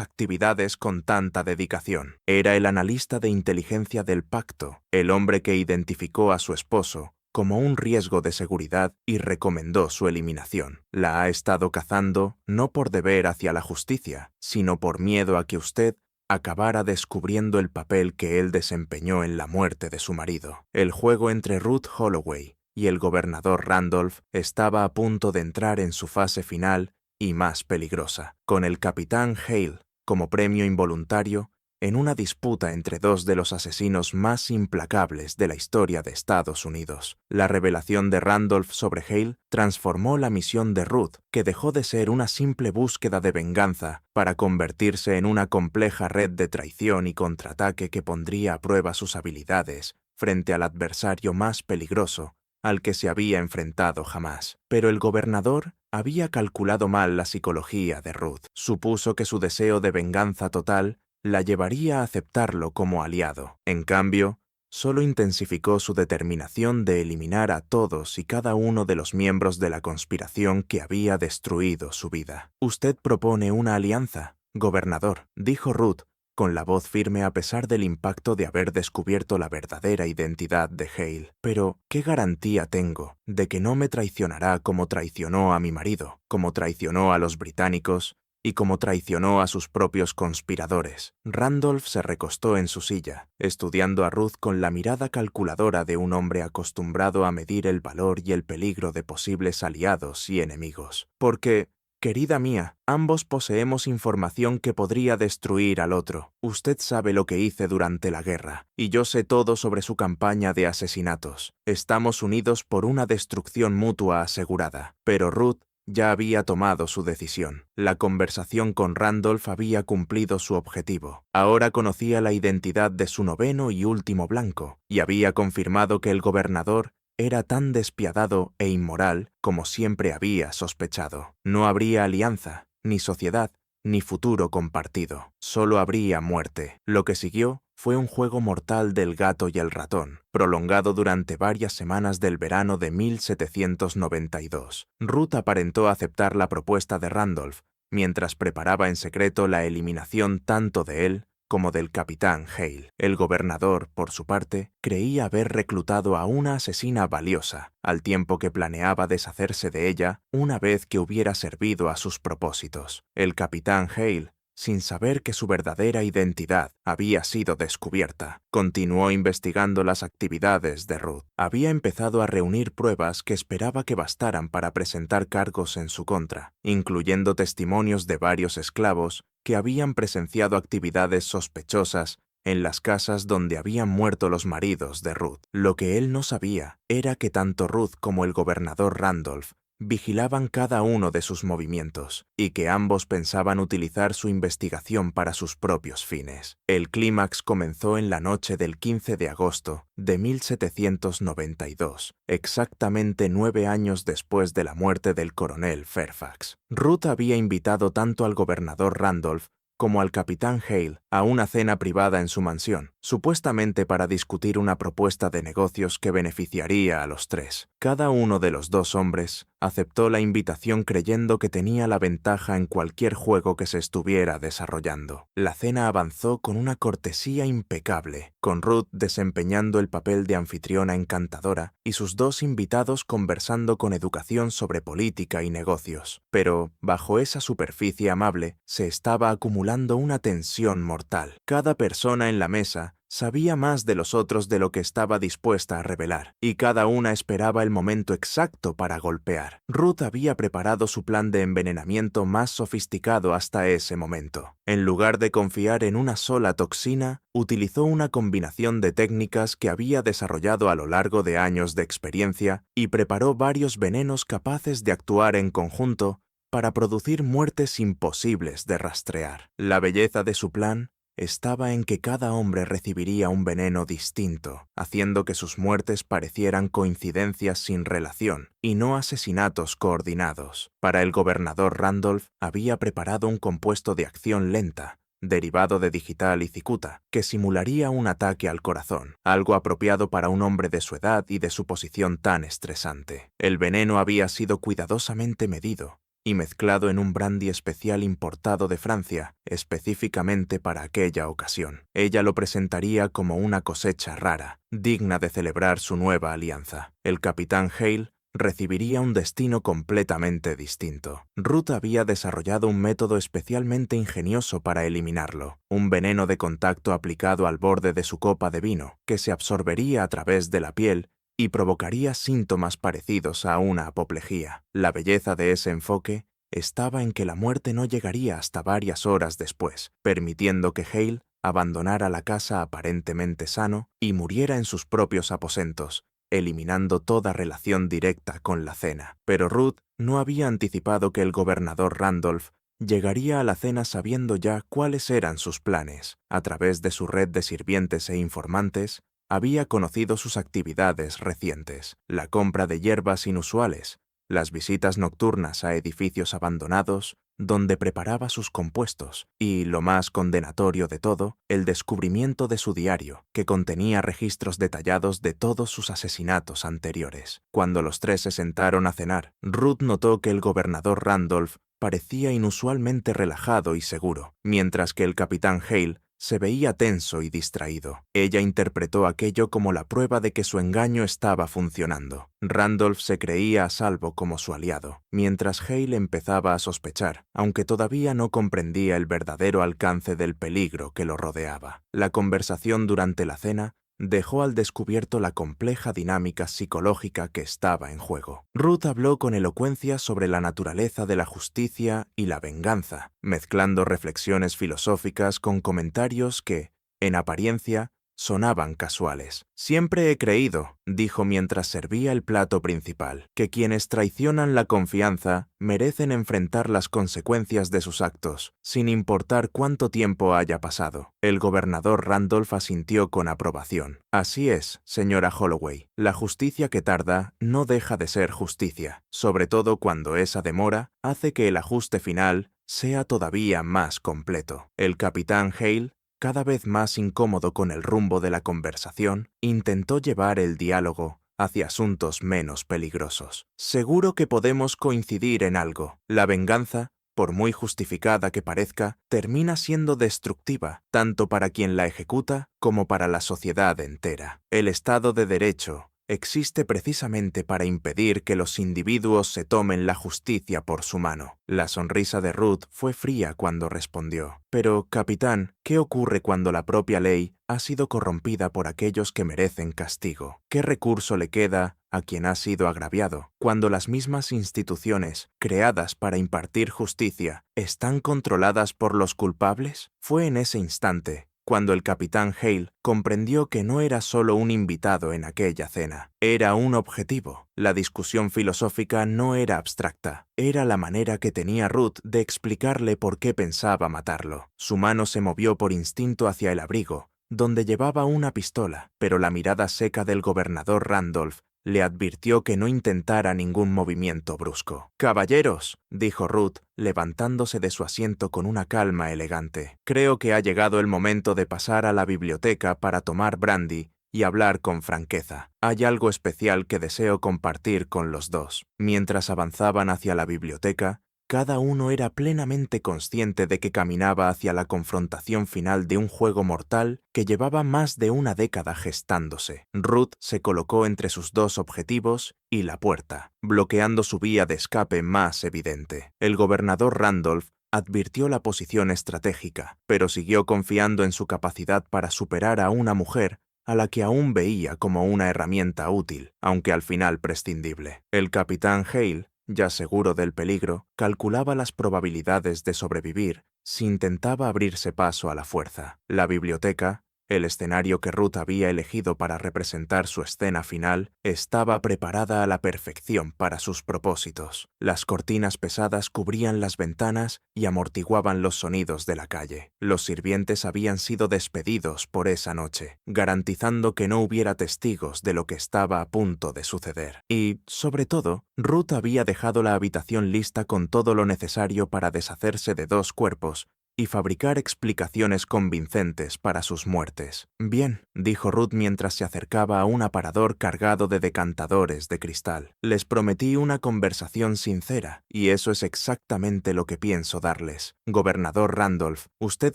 actividades con tanta dedicación. Era el analista de inteligencia del pacto, el hombre que identificó a su esposo como un riesgo de seguridad y recomendó su eliminación. La ha estado cazando no por deber hacia la justicia, sino por miedo a que usted acabara descubriendo el papel que él desempeñó en la muerte de su marido. El juego entre Ruth Holloway y el gobernador Randolph estaba a punto de entrar en su fase final y más peligrosa, con el capitán Hale como premio involuntario en una disputa entre 2 de los asesinos más implacables de la historia de Estados Unidos. La revelación de Randolph sobre Hale transformó la misión de Ruth, que dejó de ser una simple búsqueda de venganza para convertirse en una compleja red de traición y contraataque que pondría a prueba sus habilidades frente al adversario más peligroso al que se había enfrentado jamás. Pero el gobernador había calculado mal la psicología de Ruth. Supuso que su deseo de venganza total la llevaría a aceptarlo como aliado. En cambio, solo intensificó su determinación de eliminar a todos y cada uno de los miembros de la conspiración que había destruido su vida. «Usted propone una alianza, gobernador», dijo Ruth, con la voz firme a pesar del impacto de haber descubierto la verdadera identidad de Hale. «Pero, ¿qué garantía tengo de que no me traicionará como traicionó a mi marido, como traicionó a los británicos y como traicionó a sus propios conspiradores?» Randolph se recostó en su silla, estudiando a Ruth con la mirada calculadora de un hombre acostumbrado a medir el valor y el peligro de posibles aliados y enemigos. «Porque, querida mía, ambos poseemos información que podría destruir al otro. Usted sabe lo que hice durante la guerra, y yo sé todo sobre su campaña de asesinatos. Estamos unidos por una destrucción mutua asegurada». Pero Ruth ya había tomado su decisión. La conversación con Randolph había cumplido su objetivo. Ahora conocía la identidad de su 9º y último blanco, y había confirmado que el gobernador era tan despiadado e inmoral como siempre había sospechado. No habría alianza, ni sociedad, ni futuro compartido. Solo habría muerte. Lo que siguió fue un juego mortal del gato y el ratón, prolongado durante varias semanas del verano de 1792. Ruth aparentó aceptar la propuesta de Randolph, mientras preparaba en secreto la eliminación tanto de él como del capitán Hale. El gobernador, por su parte, creía haber reclutado a una asesina valiosa, al tiempo que planeaba deshacerse de ella una vez que hubiera servido a sus propósitos. El capitán Hale, sin saber que su verdadera identidad había sido descubierta, continuó investigando las actividades de Ruth. Había empezado a reunir pruebas que esperaba que bastaran para presentar cargos en su contra, incluyendo testimonios de varios esclavos que habían presenciado actividades sospechosas en las casas donde habían muerto los maridos de Ruth. Lo que él no sabía era que tanto Ruth como el gobernador Randolph vigilaban cada uno de sus movimientos, y que ambos pensaban utilizar su investigación para sus propios fines. El clímax comenzó en la noche del 15 de agosto de 1792, exactamente 9 años después de la muerte del coronel Fairfax. Ruth había invitado tanto al gobernador Randolph como al capitán Hale a una cena privada en su mansión, supuestamente para discutir una propuesta de negocios que beneficiaría a los tres. Cada uno de los 2 hombres aceptó la invitación creyendo que tenía la ventaja en cualquier juego que se estuviera desarrollando. La cena avanzó con una cortesía impecable, con Ruth desempeñando el papel de anfitriona encantadora y sus 2 invitados conversando con educación sobre política y negocios. Pero, bajo esa superficie amable, se estaba acumulando una tensión mortal. mortal. Cada persona en la mesa sabía más de los otros de lo que estaba dispuesta a revelar, y cada una esperaba el momento exacto para golpear. Ruth había preparado su plan de envenenamiento más sofisticado hasta ese momento. En lugar de confiar en una sola toxina, utilizó una combinación de técnicas que había desarrollado a lo largo de años de experiencia y preparó varios venenos capaces de actuar en conjunto para producir muertes imposibles de rastrear. La belleza de su plan estaba en que cada hombre recibiría un veneno distinto, haciendo que sus muertes parecieran coincidencias sin relación y no asesinatos coordinados. Para el gobernador Randolph había preparado un compuesto de acción lenta, derivado de digital y cicuta, que simularía un ataque al corazón, algo apropiado para un hombre de su edad y de su posición tan estresante. El veneno había sido cuidadosamente medido y mezclado en un brandy especial importado de Francia, específicamente para aquella ocasión. Ella lo presentaría como una cosecha rara, digna de celebrar su nueva alianza. El capitán Hale recibiría un destino completamente distinto. Ruth había desarrollado un método especialmente ingenioso para eliminarlo, un veneno de contacto aplicado al borde de su copa de vino, que se absorbería a través de la piel y provocaría síntomas parecidos a una apoplejía. La belleza de ese enfoque estaba en que la muerte no llegaría hasta varias horas después, permitiendo que Hale abandonara la casa aparentemente sano y muriera en sus propios aposentos, eliminando toda relación directa con la cena. Pero Ruth no había anticipado que el gobernador Randolph llegaría a la cena sabiendo ya cuáles eran sus planes. A través de su red de sirvientes e informantes, había conocido sus actividades recientes, la compra de hierbas inusuales, las visitas nocturnas a edificios abandonados, donde preparaba sus compuestos, y, lo más condenatorio de todo, el descubrimiento de su diario, que contenía registros detallados de todos sus asesinatos anteriores. Cuando los tres se sentaron a cenar, Ruth notó que el gobernador Randolph parecía inusualmente relajado y seguro, mientras que el capitán Hale se veía tenso y distraído. Ella interpretó aquello como la prueba de que su engaño estaba funcionando. Randolph se creía a salvo como su aliado, mientras Hale empezaba a sospechar, aunque todavía no comprendía el verdadero alcance del peligro que lo rodeaba. La conversación durante la cena dejó al descubierto la compleja dinámica psicológica que estaba en juego. Ruth habló con elocuencia sobre la naturaleza de la justicia y la venganza, mezclando reflexiones filosóficas con comentarios que, en apariencia, sonaban casuales. «Siempre he creído», dijo mientras servía el plato principal, «que quienes traicionan la confianza merecen enfrentar las consecuencias de sus actos, sin importar cuánto tiempo haya pasado». El gobernador Randolph asintió con aprobación. «Así es, señora Holloway. La justicia que tarda no deja de ser justicia, sobre todo cuando esa demora hace que el ajuste final sea todavía más completo». El capitán Hale, cada vez más incómodo con el rumbo de la conversación, intentó llevar el diálogo hacia asuntos menos peligrosos. «Seguro que podemos coincidir en algo. La venganza, por muy justificada que parezca, termina siendo destructiva, tanto para quien la ejecuta como para la sociedad entera. El Estado de Derecho existe precisamente para impedir que los individuos se tomen la justicia por su mano». La sonrisa de Ruth fue fría cuando respondió. «Pero, capitán, ¿qué ocurre cuando la propia ley ha sido corrompida por aquellos que merecen castigo? ¿Qué recurso le queda a quien ha sido agraviado, cuando las mismas instituciones, creadas para impartir justicia, están controladas por los culpables?» Fue en ese instante cuando el capitán Hale comprendió que no era solo un invitado en aquella cena, era un objetivo. La discusión filosófica no era abstracta, era la manera que tenía Ruth de explicarle por qué pensaba matarlo. Su mano se movió por instinto hacia el abrigo, donde llevaba una pistola, pero la mirada seca del gobernador Randolph le advirtió que no intentara ningún movimiento brusco. «Caballeros», dijo Ruth, levantándose de su asiento con una calma elegante, «creo que ha llegado el momento de pasar a la biblioteca para tomar brandy y hablar con franqueza. Hay algo especial que deseo compartir con los dos». Mientras avanzaban hacia la biblioteca, cada uno era plenamente consciente de que caminaba hacia la confrontación final de un juego mortal que llevaba más de una década gestándose. Ruth se colocó entre sus dos objetivos y la puerta, bloqueando su vía de escape más evidente. El gobernador Randolph advirtió la posición estratégica, pero siguió confiando en su capacidad para superar a una mujer a la que aún veía como una herramienta útil, aunque al final prescindible. El capitán Hale, ya seguro del peligro, calculaba las probabilidades de sobrevivir si intentaba abrirse paso a la fuerza. La biblioteca, el escenario que Ruth había elegido para representar su escena final, estaba preparada a la perfección para sus propósitos. Las cortinas pesadas cubrían las ventanas y amortiguaban los sonidos de la calle. Los sirvientes habían sido despedidos por esa noche, garantizando que no hubiera testigos de lo que estaba a punto de suceder. Y, sobre todo, Ruth había dejado la habitación lista con todo lo necesario para deshacerse de 2 cuerpos y fabricar explicaciones convincentes para sus muertes. «Bien», dijo Ruth mientras se acercaba a un aparador cargado de decantadores de cristal. «Les prometí una conversación sincera, y eso es exactamente lo que pienso darles. Gobernador Randolph, usted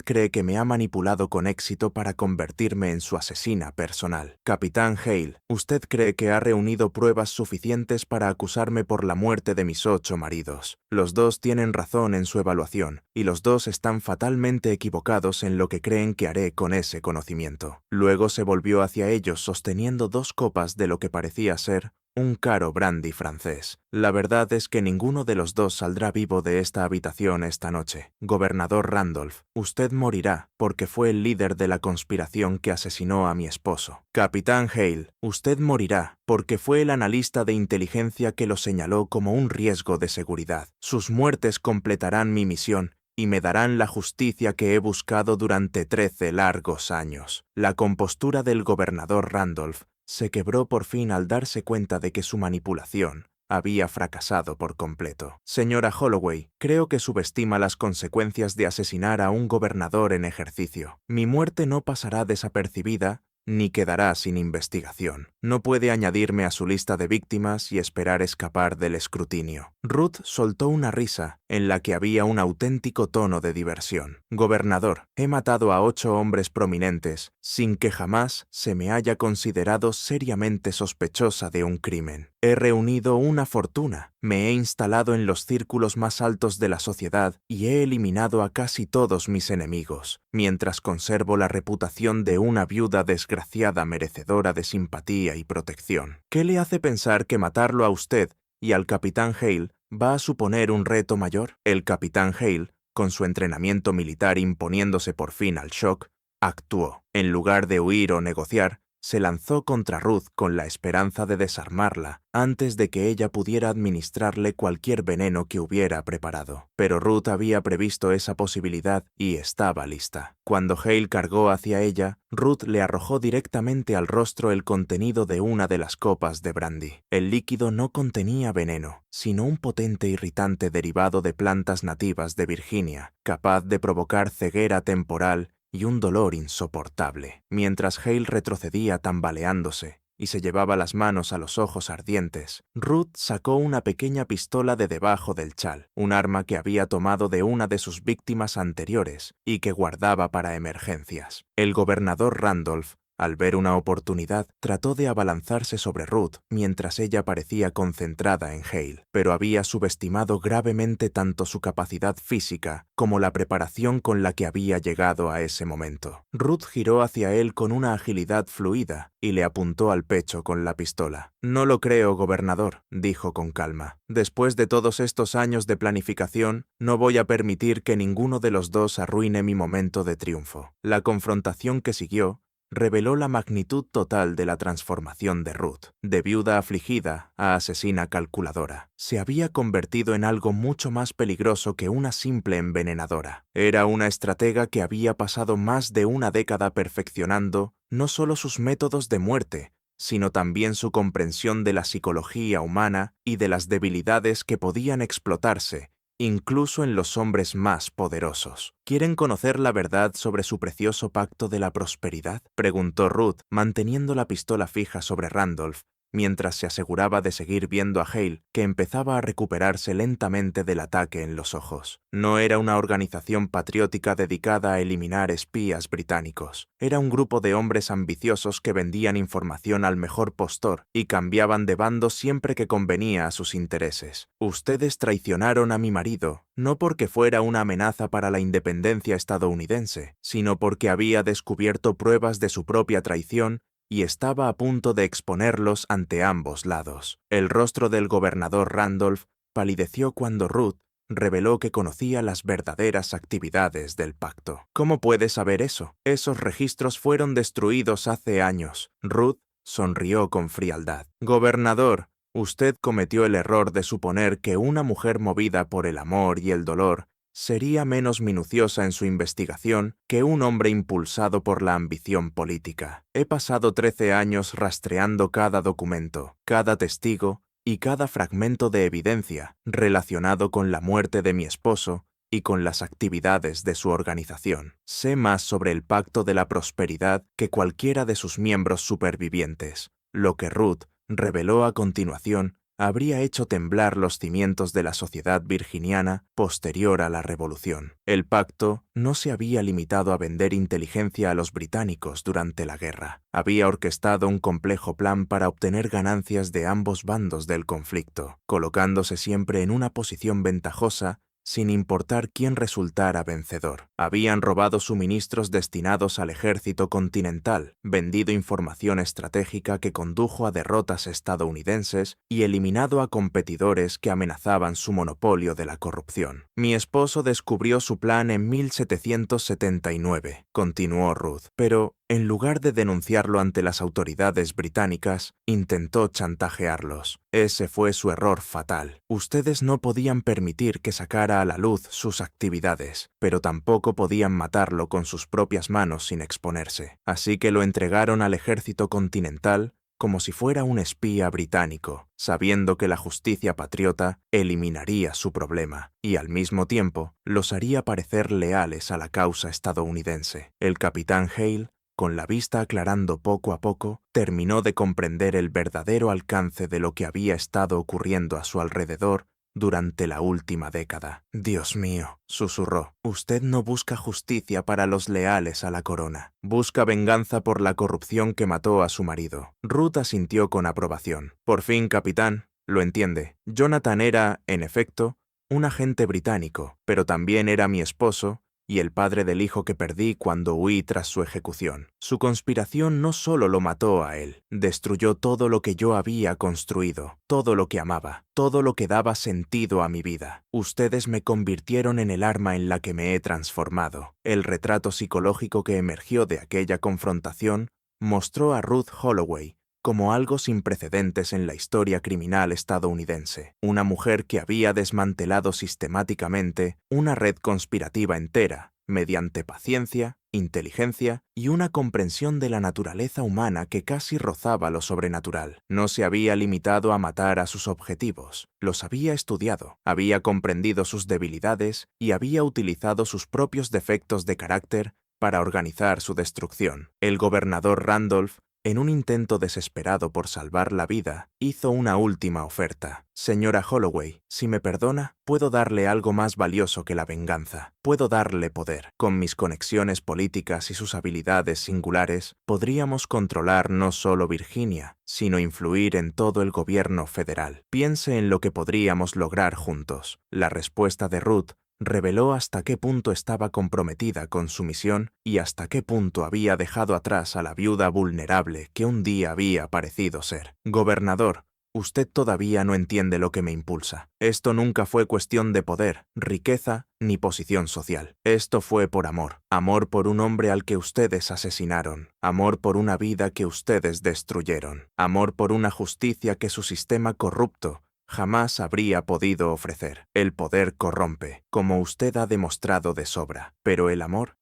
cree que me ha manipulado con éxito para convertirme en su asesina personal. Capitán Hale, usted cree que ha reunido pruebas suficientes para acusarme por la muerte de mis 8 maridos. Los 2 tienen razón en su evaluación, y los 2 están fatalmente equivocados en lo que creen que haré con ese conocimiento». Luego se volvió hacia ellos sosteniendo 2 copas de lo que parecía ser un caro brandy francés. «La verdad es que ninguno de los 2 saldrá vivo de esta habitación esta noche. Gobernador Randolph, usted morirá porque fue el líder de la conspiración que asesinó a mi esposo. Capitán Hale, usted morirá porque fue el analista de inteligencia que lo señaló como un riesgo de seguridad. Sus muertes completarán mi misión y me darán la justicia que he buscado durante 13 largos años». La compostura del gobernador Randolph se quebró por fin al darse cuenta de que su manipulación había fracasado por completo. «Señora Holloway, creo que subestima las consecuencias de asesinar a un gobernador en ejercicio. Mi muerte no pasará desapercibida ni quedará sin investigación. No puede añadirme a su lista de víctimas y esperar escapar del escrutinio». Ruth soltó una risa en la que había un auténtico tono de diversión. «Gobernador, he matado a 8 hombres prominentes sin que jamás se me haya considerado seriamente sospechosa de un crimen. He reunido una fortuna, me he instalado en los círculos más altos de la sociedad y he eliminado a casi todos mis enemigos, mientras conservo la reputación de una viuda desgraciada merecedora de simpatía y protección. ¿Qué le hace pensar que matarlo a usted y al capitán Hale va a suponer un reto mayor?» El capitán Hale, con su entrenamiento militar imponiéndose por fin al shock, actuó. En lugar de huir o negociar, se lanzó contra Ruth con la esperanza de desarmarla antes de que ella pudiera administrarle cualquier veneno que hubiera preparado. Pero Ruth había previsto esa posibilidad y estaba lista. Cuando Hale cargó hacia ella, Ruth le arrojó directamente al rostro el contenido de una de las copas de brandy. El líquido no contenía veneno, sino un potente irritante derivado de plantas nativas de Virginia, capaz de provocar ceguera temporal y un dolor insoportable. Mientras Hale retrocedía tambaleándose y se llevaba las manos a los ojos ardientes, Ruth sacó una pequeña pistola de debajo del chal, un arma que había tomado de una de sus víctimas anteriores y que guardaba para emergencias. El gobernador Randolph, al ver una oportunidad, trató de abalanzarse sobre Ruth mientras ella parecía concentrada en Hale, pero había subestimado gravemente tanto su capacidad física como la preparación con la que había llegado a ese momento. Ruth giró hacia él con una agilidad fluida y le apuntó al pecho con la pistola. «No lo creo, gobernador», dijo con calma. «Después de todos estos años de planificación, no voy a permitir que ninguno de los 2 arruine mi momento de triunfo». La confrontación que siguió reveló la magnitud total de la transformación de Ruth. De viuda afligida a asesina calculadora, se había convertido en algo mucho más peligroso que una simple envenenadora. Era una estratega que había pasado más de una década perfeccionando no solo sus métodos de muerte, sino también su comprensión de la psicología humana y de las debilidades que podían explotarse incluso en los hombres más poderosos. ¿Quieren conocer la verdad sobre su precioso pacto de la prosperidad?, preguntó Ruth, manteniendo la pistola fija sobre Randolph mientras se aseguraba de seguir viendo a Hale, que empezaba a recuperarse lentamente del ataque en los ojos. No era una organización patriótica dedicada a eliminar espías británicos. Era un grupo de hombres ambiciosos que vendían información al mejor postor y cambiaban de bando siempre que convenía a sus intereses. Ustedes traicionaron a mi marido, no porque fuera una amenaza para la independencia estadounidense, sino porque había descubierto pruebas de su propia traición y estaba a punto de exponerlos ante ambos lados. El rostro del gobernador Randolph palideció cuando Ruth reveló que conocía las verdaderas actividades del pacto. ¿Cómo puede saber eso? Esos registros fueron destruidos hace años. Ruth sonrió con frialdad. Gobernador, usted cometió el error de suponer que una mujer movida por el amor y el dolor sería menos minuciosa en su investigación que un hombre impulsado por la ambición política. He pasado 13 años rastreando cada documento, cada testigo y cada fragmento de evidencia relacionado con la muerte de mi esposo y con las actividades de su organización. Sé más sobre el Pacto de la Prosperidad que cualquiera de sus miembros supervivientes. Lo que Ruth reveló a continuación habría hecho temblar los cimientos de la sociedad virginiana posterior a la Revolución. El pacto no se había limitado a vender inteligencia a los británicos durante la guerra. Había orquestado un complejo plan para obtener ganancias de ambos bandos del conflicto, colocándose siempre en una posición ventajosa sin importar quién resultara vencedor. Habían robado suministros destinados al ejército continental, vendido información estratégica que condujo a derrotas estadounidenses y eliminado a competidores que amenazaban su monopolio de la corrupción. Mi esposo descubrió su plan en 1779, continuó Ruth, pero en lugar de denunciarlo ante las autoridades británicas, intentó chantajearlos. Ese fue su error fatal. Ustedes no podían permitir que sacara a la luz sus actividades, pero tampoco podían matarlo con sus propias manos sin exponerse. Así que lo entregaron al ejército continental como si fuera un espía británico, sabiendo que la justicia patriota eliminaría su problema y al mismo tiempo los haría parecer leales a la causa estadounidense. El capitán Hale, con la vista aclarando poco a poco, terminó de comprender el verdadero alcance de lo que había estado ocurriendo a su alrededor durante la última década. «Dios mío», susurró, «usted no busca justicia para los leales a la corona. Busca venganza por la corrupción que mató a su marido». Ruth asintió con aprobación. «Por fin, capitán, lo entiende. Jonathan era, en efecto, un agente británico, pero también era mi esposo y el padre del hijo que perdí cuando huí tras su ejecución. Su conspiración no solo lo mató a él, destruyó todo lo que yo había construido, todo lo que amaba, todo lo que daba sentido a mi vida. Ustedes me convirtieron en el arma en la que me he transformado». El retrato psicológico que emergió de aquella confrontación mostró a Ruth Holloway como algo sin precedentes en la historia criminal estadounidense, una mujer que había desmantelado sistemáticamente una red conspirativa entera, mediante paciencia, inteligencia y una comprensión de la naturaleza humana que casi rozaba lo sobrenatural. No se había limitado a matar a sus objetivos, los había estudiado, había comprendido sus debilidades y había utilizado sus propios defectos de carácter para organizar su destrucción. El gobernador Randolph, en un intento desesperado por salvar la vida, hizo una última oferta. «Señora Holloway, si me perdona, puedo darle algo más valioso que la venganza. Puedo darle poder. Con mis conexiones políticas y sus habilidades singulares, podríamos controlar no solo Virginia, sino influir en todo el gobierno federal. Piense en lo que podríamos lograr juntos». La respuesta de Ruth reveló hasta qué punto estaba comprometida con su misión y hasta qué punto había dejado atrás a la viuda vulnerable que un día había parecido ser. «Gobernador, usted todavía no entiende lo que me impulsa. Esto nunca fue cuestión de poder, riqueza ni posición social. Esto fue por amor. Amor por un hombre al que ustedes asesinaron. Amor por una vida que ustedes destruyeron. Amor por una justicia que su sistema corrupto jamás habría podido ofrecer. El poder corrompe, como usted ha demostrado de sobra, pero el amor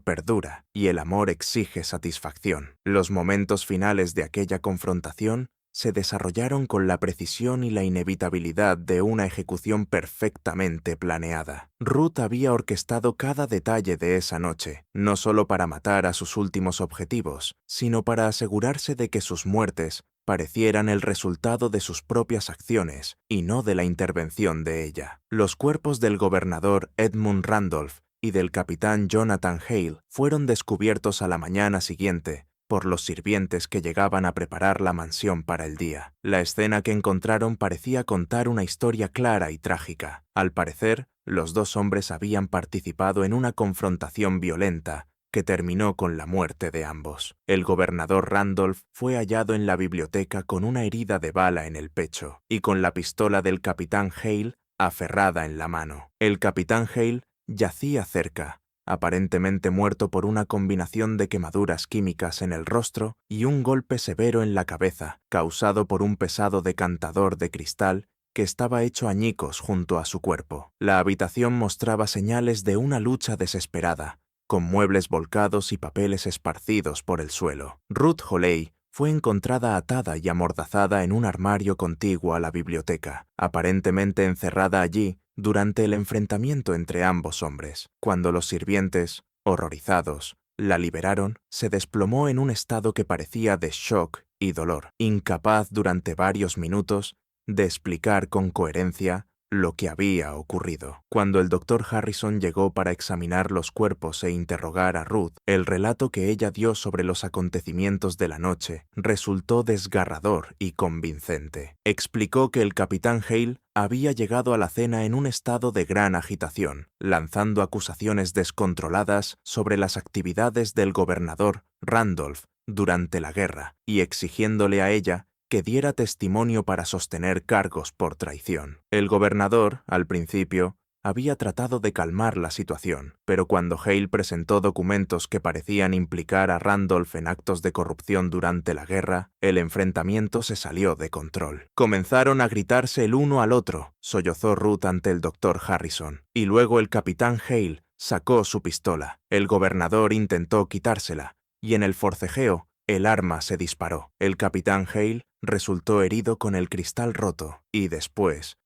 perdura, y el amor exige satisfacción». Los momentos finales de aquella confrontación se desarrollaron con la precisión y la inevitabilidad de una ejecución perfectamente planeada. Ruth había orquestado cada detalle de esa noche, no solo para matar a sus últimos objetivos, sino para asegurarse de que sus muertes parecieran el resultado de sus propias acciones y no de la intervención de ella. Los cuerpos del gobernador Edmund Randolph y del capitán Jonathan Hale fueron descubiertos a la mañana siguiente por los sirvientes que llegaban a preparar la mansión para el día. La escena que encontraron parecía contar una historia clara y trágica. Al parecer, los dos hombres habían participado en una confrontación violenta que terminó con la muerte de ambos. El gobernador Randolph fue hallado en la biblioteca con una herida de bala en el pecho y con la pistola del capitán Hale aferrada en la mano. El capitán Hale yacía cerca, aparentemente muerto por una combinación de quemaduras químicas en el rostro y un golpe severo en la cabeza, causado por un pesado decantador de cristal que estaba hecho añicos junto a su cuerpo. La habitación mostraba señales de una lucha desesperada, con muebles volcados y papeles esparcidos por el suelo. Ruth Holey fue encontrada atada y amordazada en un armario contiguo a la biblioteca, aparentemente encerrada allí durante el enfrentamiento entre ambos hombres. Cuando los sirvientes, horrorizados, la liberaron, se desplomó en un estado que parecía de shock y dolor, incapaz durante varios minutos de explicar con coherencia lo que había ocurrido. Cuando el doctor Harrison llegó para examinar los cuerpos e interrogar a Ruth, el relato que ella dio sobre los acontecimientos de la noche resultó desgarrador y convincente. Explicó que el capitán Hale había llegado a la cena en un estado de gran agitación, lanzando acusaciones descontroladas sobre las actividades del gobernador Randolph durante la guerra y exigiéndole a ella que diera testimonio para sostener cargos por traición. El gobernador, al principio, había tratado de calmar la situación, pero cuando Hale presentó documentos que parecían implicar a Randolph en actos de corrupción durante la guerra, el enfrentamiento se salió de control. Comenzaron a gritarse el uno al otro, sollozó Ruth ante el doctor Harrison, y luego el capitán Hale sacó su pistola. El gobernador intentó quitársela, y en el forcejeo, el arma se disparó. El capitán Hale resultó herido con el cristal roto y después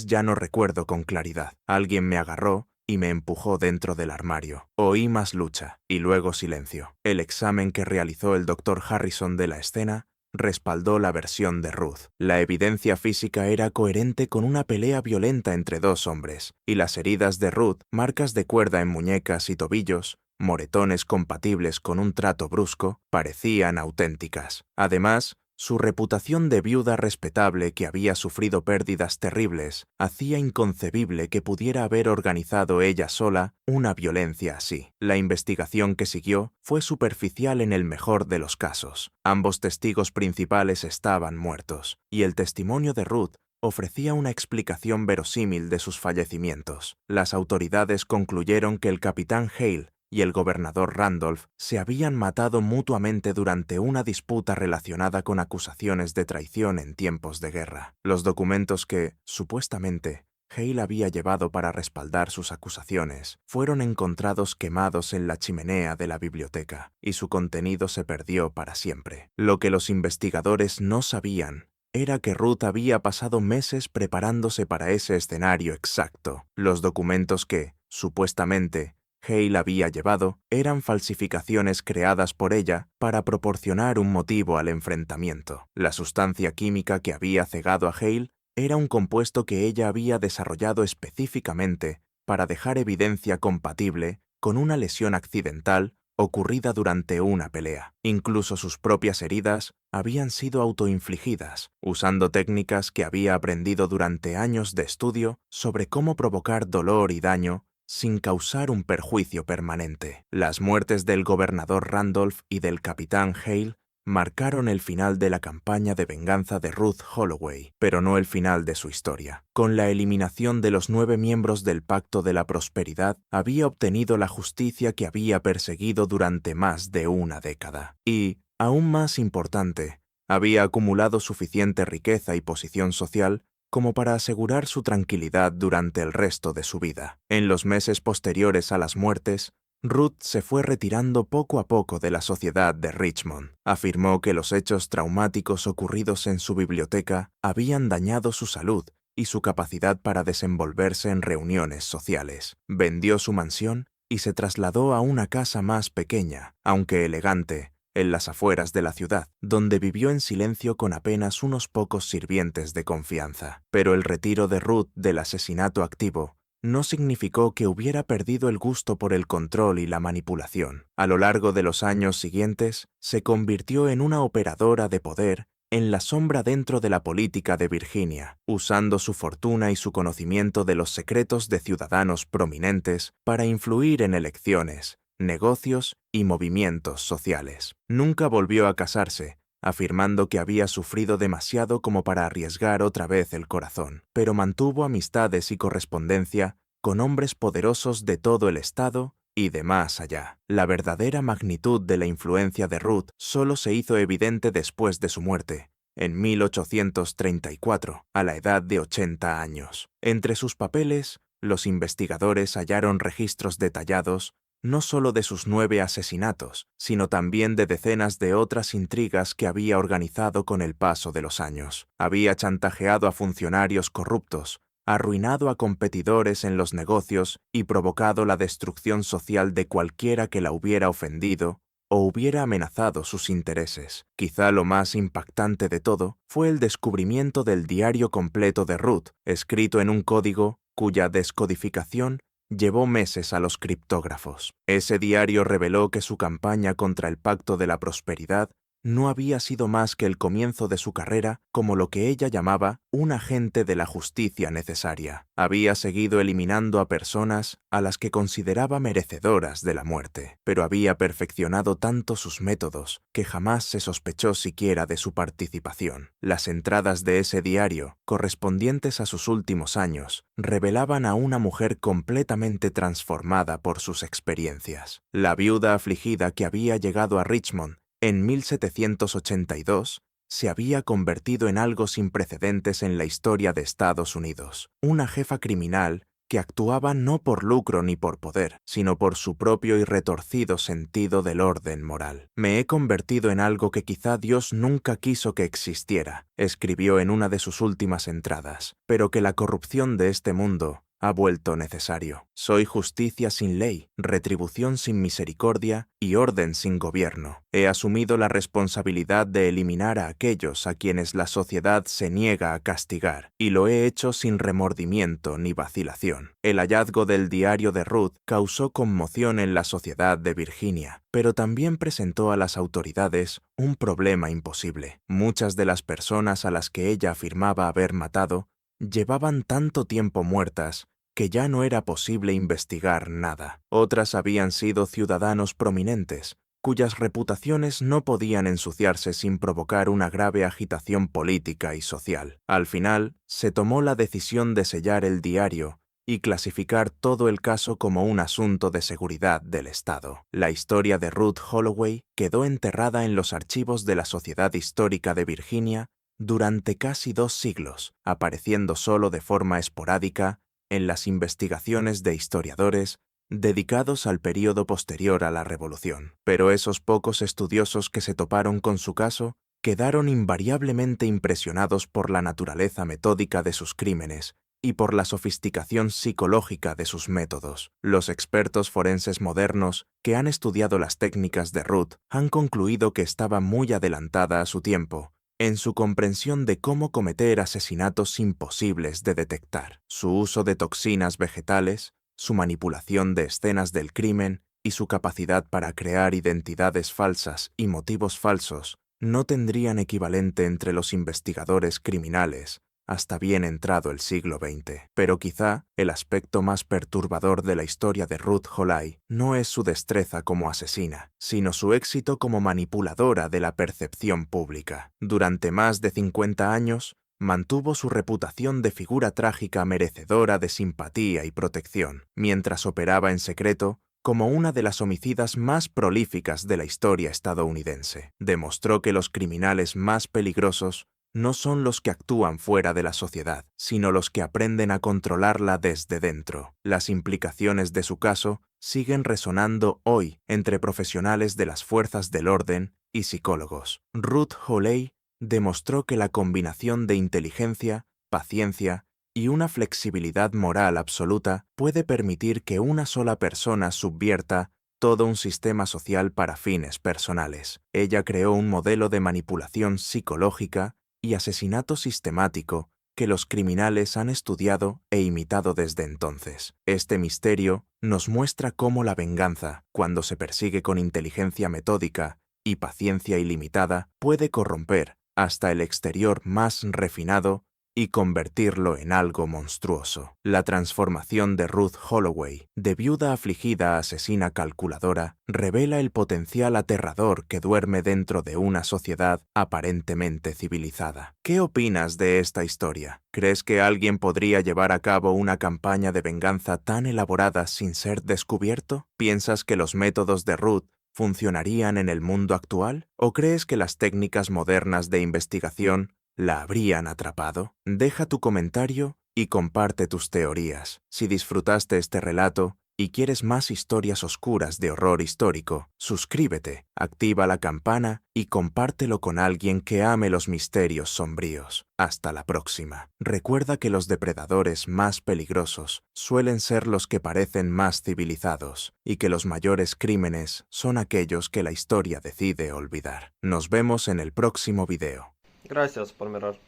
ya no recuerdo con claridad. Alguien me agarró y me empujó dentro del armario. Oí más lucha y luego silencio. El examen que realizó el doctor Harrison de la escena respaldó la versión de Ruth. La evidencia física era coherente con una pelea violenta entre dos hombres, y las heridas de Ruth, marcas de cuerda en muñecas y tobillos, moretones compatibles con un trato brusco, parecían auténticas. Además, su reputación de viuda respetable que había sufrido pérdidas terribles hacía inconcebible que pudiera haber organizado ella sola una violencia así. La investigación que siguió fue superficial en el mejor de los casos. Ambos testigos principales estaban muertos, y el testimonio de Ruth ofrecía una explicación verosímil de sus fallecimientos. Las autoridades concluyeron que el capitán Hale y el gobernador Randolph se habían matado mutuamente durante una disputa relacionada con acusaciones de traición en tiempos de guerra. Los documentos que, supuestamente, Hale había llevado para respaldar sus acusaciones fueron encontrados quemados en la chimenea de la biblioteca, y su contenido se perdió para siempre. Lo que los investigadores no sabían era que Ruth había pasado meses preparándose para ese escenario exacto. Los documentos que, supuestamente, Hale había llevado eran falsificaciones creadas por ella para proporcionar un motivo al enfrentamiento. La sustancia química que había cegado a Hale era un compuesto que ella había desarrollado específicamente para dejar evidencia compatible con una lesión accidental ocurrida durante una pelea. Incluso sus propias heridas habían sido autoinfligidas, usando técnicas que había aprendido durante años de estudio sobre cómo provocar dolor y daño sin causar un perjuicio permanente. Las muertes del gobernador Randolph y del capitán Hale marcaron el final de la campaña de venganza de Ruth Holloway, pero no el final de su historia. Con la eliminación de los 9 miembros del Pacto de la Prosperidad, había obtenido la justicia que había perseguido durante más de una década. Y, aún más importante, había acumulado suficiente riqueza y posición social como para asegurar su tranquilidad durante el resto de su vida. En los meses posteriores a las muertes, Ruth se fue retirando poco a poco de la sociedad de Richmond. Afirmó que los hechos traumáticos ocurridos en su biblioteca habían dañado su salud y su capacidad para desenvolverse en reuniones sociales. Vendió su mansión y se trasladó a una casa más pequeña, aunque elegante, en las afueras de la ciudad, donde vivió en silencio con apenas unos pocos sirvientes de confianza. Pero el retiro de Ruth del asesinato activo no significó que hubiera perdido el gusto por el control y la manipulación. A lo largo de los años siguientes, se convirtió en una operadora de poder en la sombra dentro de la política de Virginia, usando su fortuna y su conocimiento de los secretos de ciudadanos prominentes para influir en elecciones, negocios y movimientos sociales. Nunca volvió a casarse, afirmando que había sufrido demasiado como para arriesgar otra vez el corazón, pero mantuvo amistades y correspondencia con hombres poderosos de todo el estado y de más allá. La verdadera magnitud de la influencia de Ruth solo se hizo evidente después de su muerte, en 1834, a la edad de 80 años. Entre sus papeles, los investigadores hallaron registros detallados no solo de sus 9 asesinatos, sino también de decenas de otras intrigas que había organizado con el paso de los años. Había chantajeado a funcionarios corruptos, arruinado a competidores en los negocios y provocado la destrucción social de cualquiera que la hubiera ofendido o hubiera amenazado sus intereses. Quizá lo más impactante de todo fue el descubrimiento del diario completo de Ruth, escrito en un código cuya descodificación llevó meses a los criptógrafos. Ese diario reveló que su campaña contra el Pacto de la Prosperidad no había sido más que el comienzo de su carrera como lo que ella llamaba un agente de la justicia necesaria. Había seguido eliminando a personas a las que consideraba merecedoras de la muerte, pero había perfeccionado tanto sus métodos que jamás se sospechó siquiera de su participación. Las entradas de ese diario, correspondientes a sus últimos años, revelaban a una mujer completamente transformada por sus experiencias. La viuda afligida que había llegado a Richmond en 1782, se había convertido en algo sin precedentes en la historia de Estados Unidos. Una jefa criminal que actuaba no por lucro ni por poder, sino por su propio y retorcido sentido del orden moral. «Me he convertido en algo que quizá Dios nunca quiso que existiera», escribió en una de sus últimas entradas, «pero que la corrupción de este mundo ha vuelto necesario. Soy justicia sin ley, retribución sin misericordia y orden sin gobierno. He asumido la responsabilidad de eliminar a aquellos a quienes la sociedad se niega a castigar, y lo he hecho sin remordimiento ni vacilación». El hallazgo del diario de Ruth causó conmoción en la sociedad de Virginia, pero también presentó a las autoridades un problema imposible. Muchas de las personas a las que ella afirmaba haber matado llevaban tanto tiempo muertas que ya no era posible investigar nada. Otras habían sido ciudadanos prominentes, cuyas reputaciones no podían ensuciarse sin provocar una grave agitación política y social. Al final, se tomó la decisión de sellar el diario y clasificar todo el caso como un asunto de seguridad del Estado. La historia de Ruth Holloway quedó enterrada en los archivos de la Sociedad Histórica de Virginia durante casi 2 siglos, apareciendo solo de forma esporádica en las investigaciones de historiadores dedicados al período posterior a la Revolución. Pero esos pocos estudiosos que se toparon con su caso quedaron invariablemente impresionados por la naturaleza metódica de sus crímenes y por la sofisticación psicológica de sus métodos. Los expertos forenses modernos que han estudiado las técnicas de Ruth han concluido que estaba muy adelantada a su tiempo en su comprensión de cómo cometer asesinatos imposibles de detectar. Su uso de toxinas vegetales, su manipulación de escenas del crimen y su capacidad para crear identidades falsas y motivos falsos no tendrían equivalente entre los investigadores criminales hasta bien entrado el siglo XX. Pero quizá el aspecto más perturbador de la historia de Ruth Holloway no es su destreza como asesina, sino su éxito como manipuladora de la percepción pública. Durante más de 50 años, mantuvo su reputación de figura trágica merecedora de simpatía y protección, mientras operaba en secreto como una de las homicidas más prolíficas de la historia estadounidense. Demostró que los criminales más peligrosos no son los que actúan fuera de la sociedad, sino los que aprenden a controlarla desde dentro. Las implicaciones de su caso siguen resonando hoy entre profesionales de las fuerzas del orden y psicólogos. Ruth Holloway demostró que la combinación de inteligencia, paciencia y una flexibilidad moral absoluta puede permitir que una sola persona subvierta todo un sistema social para fines personales. Ella creó un modelo de manipulación psicológica y asesinato sistemático que los criminales han estudiado e imitado desde entonces. Este misterio nos muestra cómo la venganza, cuando se persigue con inteligencia metódica y paciencia ilimitada, puede corromper hasta el exterior más refinado y convertirlo en algo monstruoso. La transformación de Ruth Holloway, de viuda afligida a asesina calculadora, revela el potencial aterrador que duerme dentro de una sociedad aparentemente civilizada. ¿Qué opinas de esta historia? ¿Crees que alguien podría llevar a cabo una campaña de venganza tan elaborada sin ser descubierto? ¿Piensas que los métodos de Ruth funcionarían en el mundo actual? ¿O crees que las técnicas modernas de investigación la habrían atrapado? Deja tu comentario y comparte tus teorías. Si disfrutaste este relato y quieres más historias oscuras de horror histórico, suscríbete, activa la campana y compártelo con alguien que ame los misterios sombríos. Hasta la próxima. Recuerda que los depredadores más peligrosos suelen ser los que parecen más civilizados y que los mayores crímenes son aquellos que la historia decide olvidar. Nos vemos en el próximo video. Gracias por mirar.